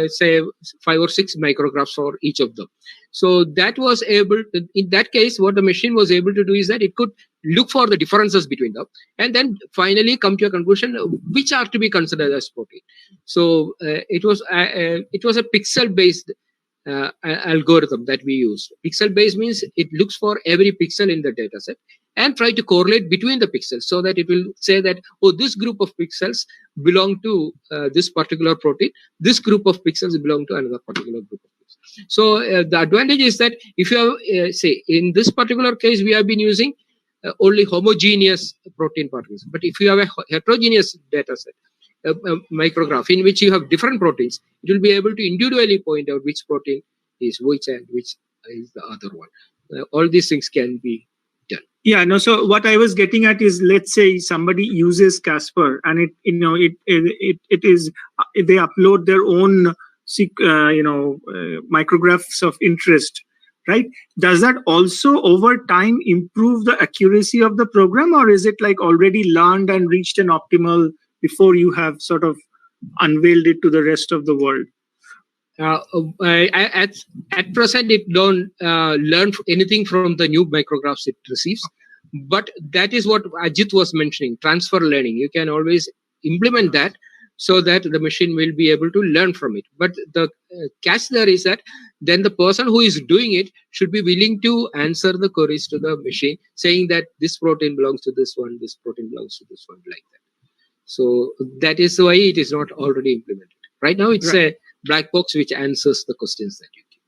say 5 or 6 micrographs for each of them. So that was able to, in that case, what the machine was able to do is that it could look for the differences between them and then finally come to a conclusion which are to be considered as protein. So it was a pixel based algorithm that we used. Pixel based means it looks for every pixel in the dataset and try to correlate between the pixels so that it will say that, oh, this group of pixels belong to this particular protein, this group of pixels belong to another particular group of pixels. So the advantage is that if you have, say, in this particular case, we have been using only homogeneous protein particles. But if you have a heterogeneous dataset, a micrograph in which you have different proteins, it will be able to individually point out which protein is which and which is the other one. All these things can be done. Yeah, no. So what I was getting at is, let's say somebody uses CASPER and it is they upload their own micrographs of interest, right? Does that also over time improve the accuracy of the program, or is it like already learned and reached an optimal before you have sort of unveiled it to the rest of the world? At present, it don't learn anything from the new micrographs it receives. But that is what Ajit was mentioning, transfer learning. You can always implement that so that the machine will be able to learn from it. But the catch there is that then the person who is doing it should be willing to answer the queries to the machine, saying that this protein belongs to this one, this protein belongs to this one, like that. So that is why it is not already implemented. Right now, it's a black box which answers the questions that you give.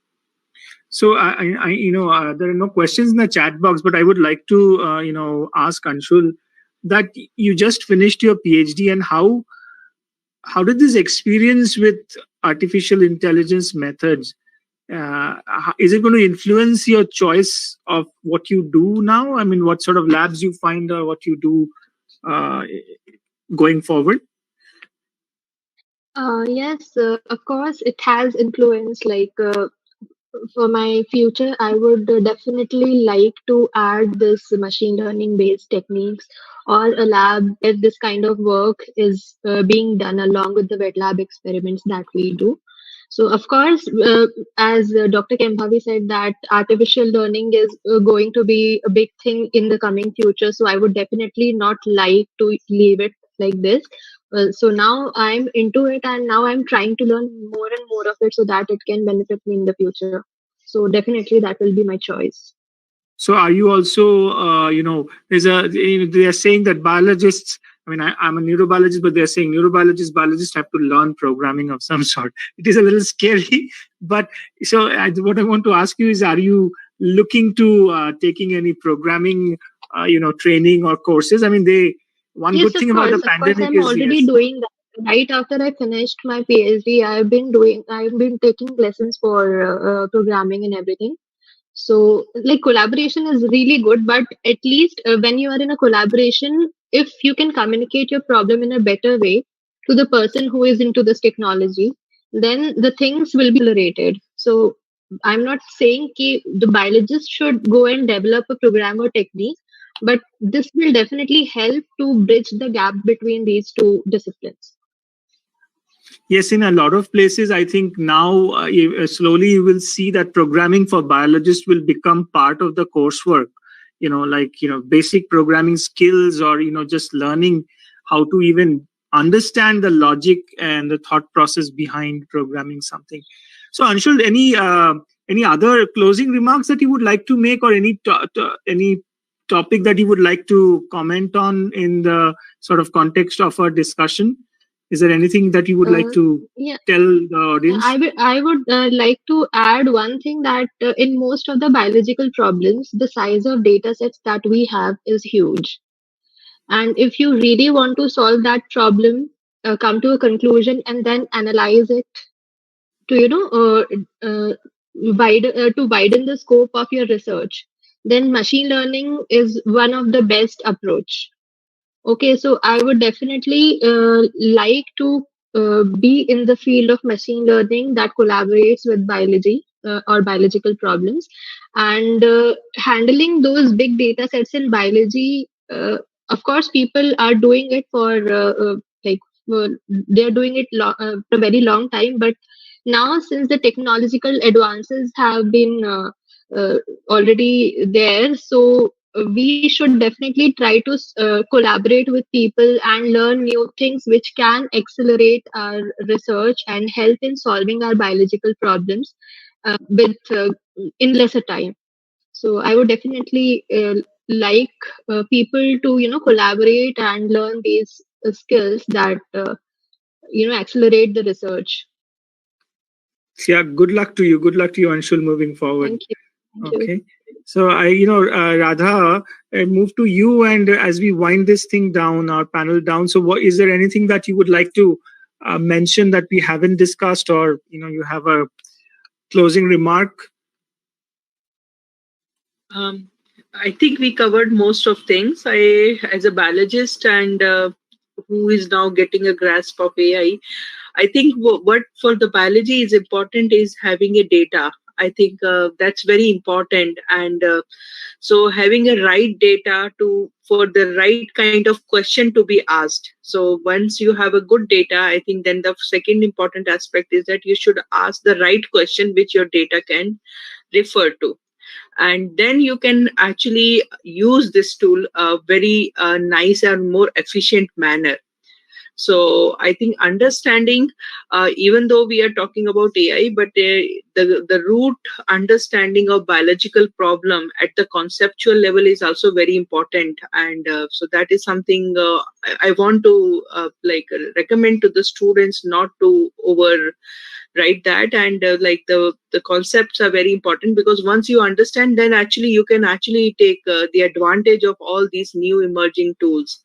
So there are no questions in the chat box, but I would like to ask Anshul that you just finished your PhD, and how did this experience with artificial intelligence methods, is it going to influence your choice of what you do now? I mean, what sort of labs you find or what you do going forward? Yes, of course, it has influence. Like for my future, I would definitely like to add this machine learning based techniques or a lab where this kind of work is being done along with the wet lab experiments that we do. So, of course, as Dr. Kambhavi said, that artificial learning is going to be a big thing in the coming future. So, I would definitely not like to leave it like this. So now I'm into it, and now I'm trying to learn more and more of it so that it can benefit me in the future. So definitely that will be my choice. So are you also, they are saying that biologists, I mean, I'm a neurobiologist, but they're saying biologists have to learn programming of some sort. It is a little scary, but so what I want to ask you is, are you looking to taking any programming, training or courses? I mean, Yes, good thing about the pandemic I'm already doing that. Right after I finished my PhD, I've been taking lessons for programming and everything. So, like, collaboration is really good, but at least when you are in a collaboration, if you can communicate your problem in a better way to the person who is into this technology, then the things will be accelerated. So, I'm not saying the biologist should go and develop a program or technique, but this will definitely help to bridge the gap between these two disciplines. Yes, in a lot of places, I think now slowly you will see that programming for biologists will become part of the coursework. Basic programming skills, or just learning how to even understand the logic and the thought process behind programming something. So, Anshul, any other closing remarks that you would like to make, or any topic that you would like to comment on in the sort of context of our discussion? Is there anything that you would like to tell the audience? I would like to add one thing, that in most of the biological problems, the size of data sets that we have is huge. And if you really want to solve that problem, come to a conclusion and then analyze it to widen the scope of your research, then machine learning is one of the best approach. Okay, so I would definitely like to be in the field of machine learning that collaborates with biology or biological problems, and handling those big data sets in biology. Of course, people are doing it for they're doing it for a very long time, but now, since the technological advances have been already there, so we should definitely try to collaborate with people and learn new things which can accelerate our research and help in solving our biological problems with in lesser time. So I would definitely like people to collaborate and learn these skills that accelerate the research. Yeah, good luck to you. Good luck to you, Anshul, moving forward. Thank you. Thank Okay. you. So Radha, I move to you, and as we wind this thing down, our panel down. So, is there anything that you would like to mention that we haven't discussed, or you have a closing remark? I think we covered most of things. As a biologist and who is now getting a grasp of AI, I think what for the biology is important is having a data. I think that's very important, and so having a right data for the right kind of question to be asked. So once you have a good data, I think then the second important aspect is that you should ask the right question which your data can refer to, and then you can actually use this tool a very nice and more efficient manner. So I think understanding, even though we are talking about AI, but the root understanding of biological problem at the conceptual level is also very important. And so that is something I want to recommend to the students not to overwrite that. And the concepts are very important, because once you understand, then actually you can actually take the advantage of all these new emerging tools.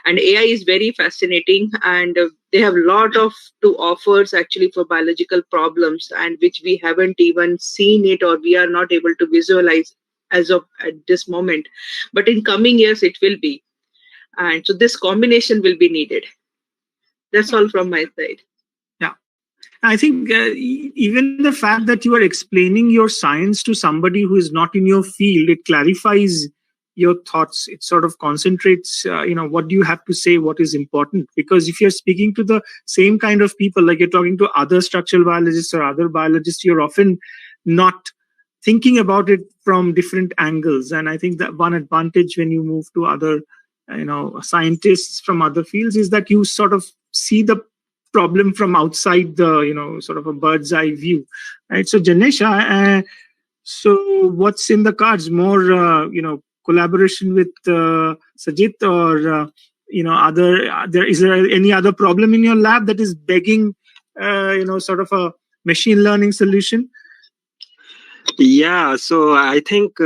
And AI is very fascinating, and they have a lot of to offers actually for biological problems, and which we haven't even seen it, or we are not able to visualize as of at this moment. But in coming years, it will be. And so this combination will be needed. That's all from my side. Yeah. I think even the fact that you are explaining your science to somebody who is not in your field, it clarifies your thoughts. It sort of concentrates, what do you have to say, what is important. Because if you're speaking to the same kind of people, like you're talking to other structural biologists or other biologists, you're often not thinking about it from different angles. And I think that one advantage when you move to other, scientists from other fields is that you sort of see the problem from outside the, sort of a bird's eye view, right? So Janesh, so what's in the cards? More, collaboration with Sajit, or is there any other problem in your lab that is begging, sort of a machine learning solution? Yeah, so I think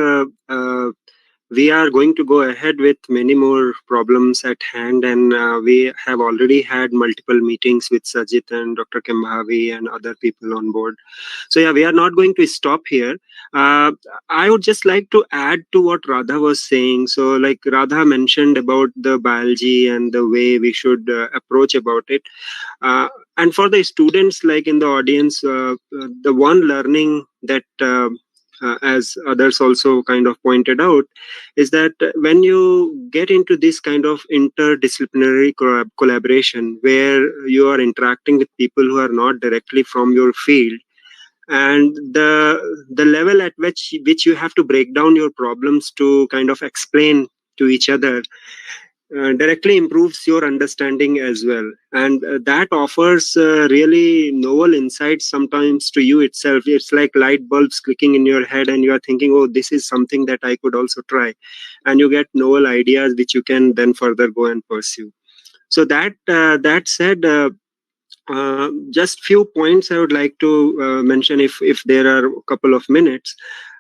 we are going to go ahead with many more problems at hand, and we have already had multiple meetings with Sajit and Dr. Kambhavi and other people on board. So yeah, we are not going to stop here. I would just like to add to what Radha was saying. So like Radha mentioned about the biology and the way we should approach about it. And for the students like in the audience, the one learning that as others also kind of pointed out, is that when you get into this kind of interdisciplinary collaboration where you are interacting with people who are not directly from your field, and the level at which you have to break down your problems to kind of explain to each other directly improves your understanding as well, and that offers really novel insights sometimes to you itself. It's like light bulbs clicking in your head and you are thinking, oh, this is something that I could also try, and you get novel ideas which you can then further go and pursue. So that said, just few points I would like to mention if there are a couple of minutes.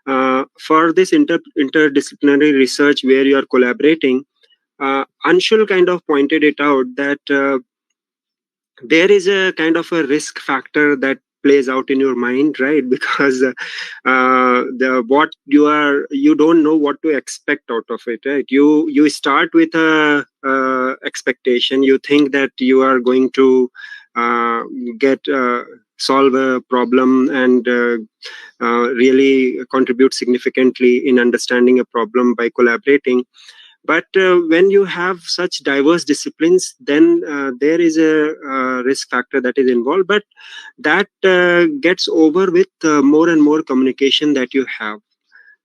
For this interdisciplinary research where you are collaborating, Anshul kind of pointed it out that there is a kind of a risk factor that plays out in your mind, right? Because you don't know what to expect out of it, right? You start with a expectation. You think that you are going to solve a problem and really contribute significantly in understanding a problem by collaborating. But when you have such diverse disciplines, then there is a risk factor that is involved. But that gets over with more and more communication that you have.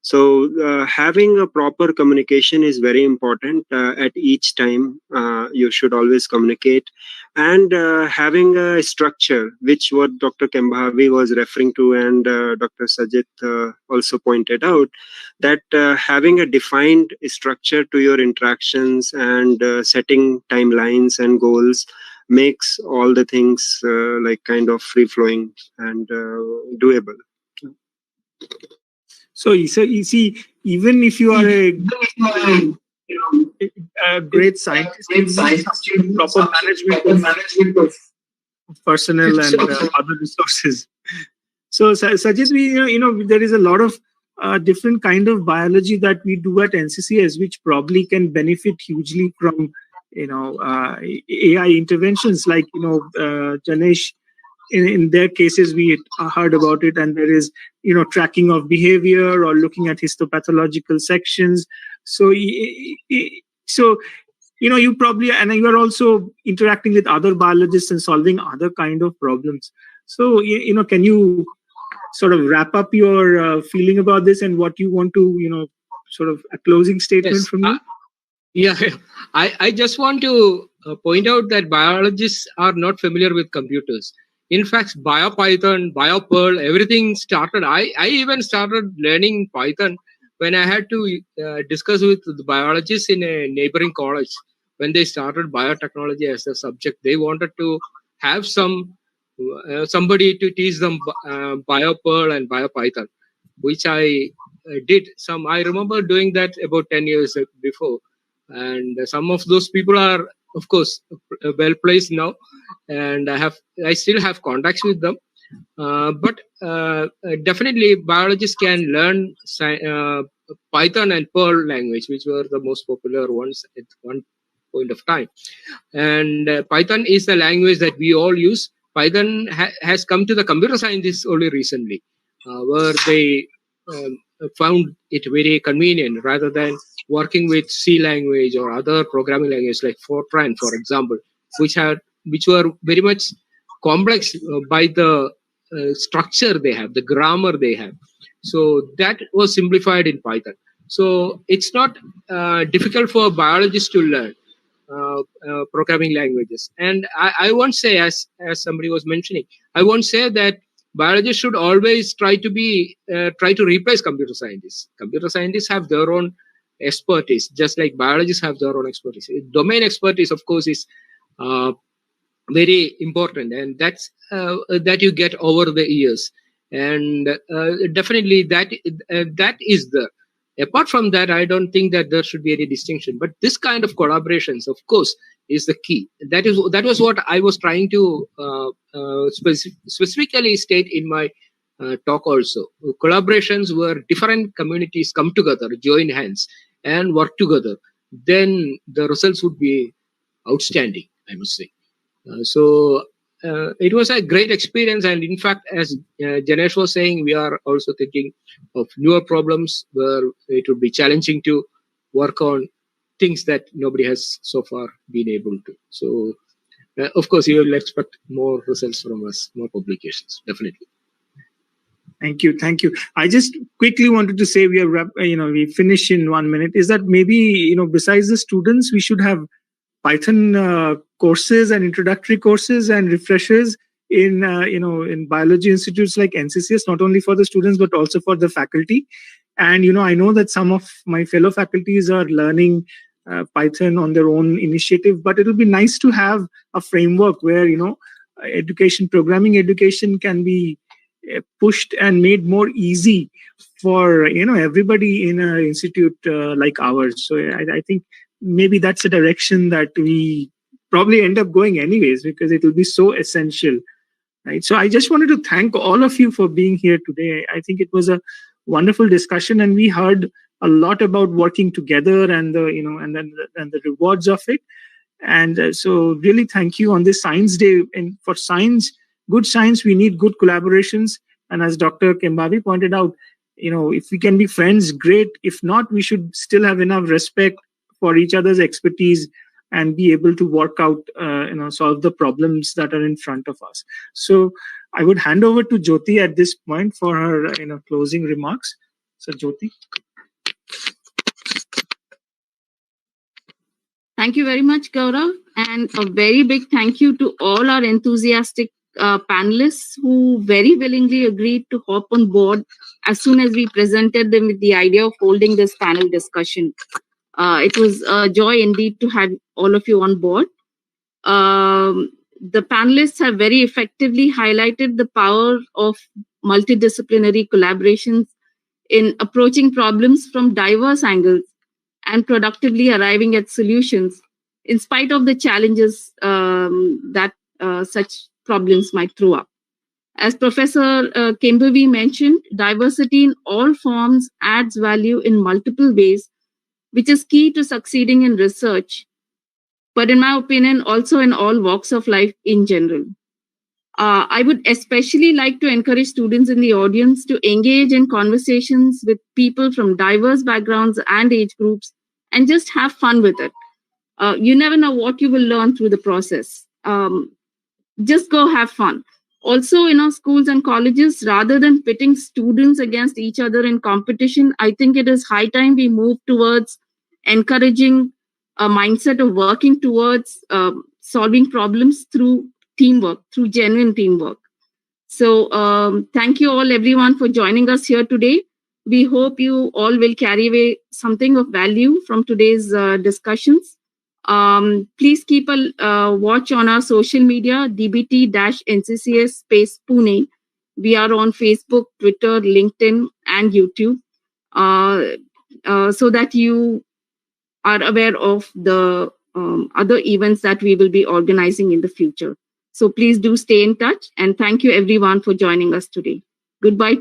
So having a proper communication is very important at each time. You should always communicate, and having a structure, which what Dr. Kambhavi was referring to, and Dr. Sajit also pointed out, that having a defined structure to your interactions and setting timelines and goals makes all the things like kind of free flowing and doable. So you see, even if you are a great scientist, you need proper management of personnel and other resources. So Sajid, there is a lot of different kind of biology that we do at NCCS, which probably can benefit hugely from AI interventions, like Janesh. In their cases, we heard about it, and there is tracking of behavior or looking at histopathological sections. So you probably, and you are also interacting with other biologists and solving other kind of problems. So can you sort of wrap up your feeling about this and what you want to sort of a closing statement from you? Yeah, I just want to point out that biologists are not familiar with computers. In fact, BioPython, BioPerl, everything started. I even started learning Python when I had to discuss with the biologists in a neighboring college. When they started biotechnology as a subject, they wanted to have somebody to teach them BioPerl and BioPython, which I did. I remember doing that about 10 years before. And some of those people are, of course, well placed now, and I still have contacts with them. But definitely, biologists can learn Python and Perl language, which were the most popular ones at one point of time. And Python is the language that we all use. Python has come to the computer scientists only recently, where they found it very convenient rather than working with C language or other programming language like Fortran, for example, which were very much complex by the structure they have, the grammar they have. So that was simplified in Python. So it's not difficult for biologists to learn programming languages. And I won't say, as somebody was mentioning, I won't say that biologists should always try to replace computer scientists. Computer scientists have their own expertise, just like biologists have their own expertise. Domain expertise, of course, is very important, and that's that you get over the years. And definitely that is the. Apart from that, I don't think that there should be any distinction. But this kind of collaborations, of course, is the key. That was what I was trying to specifically state in my talk also. Collaborations where different communities come together, join hands, and work together. Then the results would be outstanding, I must say. So it was a great experience, and in fact, as Janesh was saying, we are also thinking of newer problems where it would be challenging to work on things that nobody has so far been able to. So, of course, you will expect more results from us, more publications, definitely. Thank you, thank you. I just quickly wanted to say we finish in 1 minute. Is that maybe besides the students, we should have Python courses and introductory courses and refreshers in in biology institutes like NCCS, not only for the students but also for the faculty. And I know that some of my fellow faculties are learning Python on their own initiative, but it will be nice to have a framework where programming education can be pushed and made more easy for everybody in an institute like ours. So I think maybe that's a direction that we probably end up going anyways, because it will be so essential, right? So I just wanted to thank all of you for being here today. I think it was a wonderful discussion, and we heard a lot about working together and the and the rewards of it. And so really thank you on this Science Day. And for science, good science, we need good collaborations. And as Dr. Kambhavi pointed out, if we can be friends, great. If not, we should still have enough respect for each other's expertise and be able to work out, solve the problems that are in front of us. So I would hand over to Jyoti at this point for her, closing remarks. So Jyoti. Thank you very much, Gaurav, and a very big thank you to all our enthusiastic panelists who very willingly agreed to hop on board as soon as we presented them with the idea of holding this panel discussion. It was a joy indeed to have all of you on board. The panelists have very effectively highlighted the power of multidisciplinary collaborations in approaching problems from diverse angles and productively arriving at solutions in spite of the challenges that such problems might throw up. As Professor Kambhavi mentioned, diversity in all forms adds value in multiple ways, which is key to succeeding in research, but in my opinion, also in all walks of life in general. I would especially like to encourage students in the audience to engage in conversations with people from diverse backgrounds and age groups and just have fun with it. You never know what you will learn through the process. Just go have fun. Also, in our schools and colleges, rather than pitting students against each other in competition, I think it is high time we move towards encouraging a mindset of working towards solving problems through teamwork, through genuine teamwork. So thank you all, everyone, for joining us here today. We hope you all will carry away something of value from today's discussions. Please keep a watch on our social media, DBT-NCCS space Pune. We are on Facebook, Twitter, LinkedIn, and YouTube, so that you are aware of the other events that we will be organizing in the future. So please do stay in touch, and thank you everyone for joining us today. Goodbye.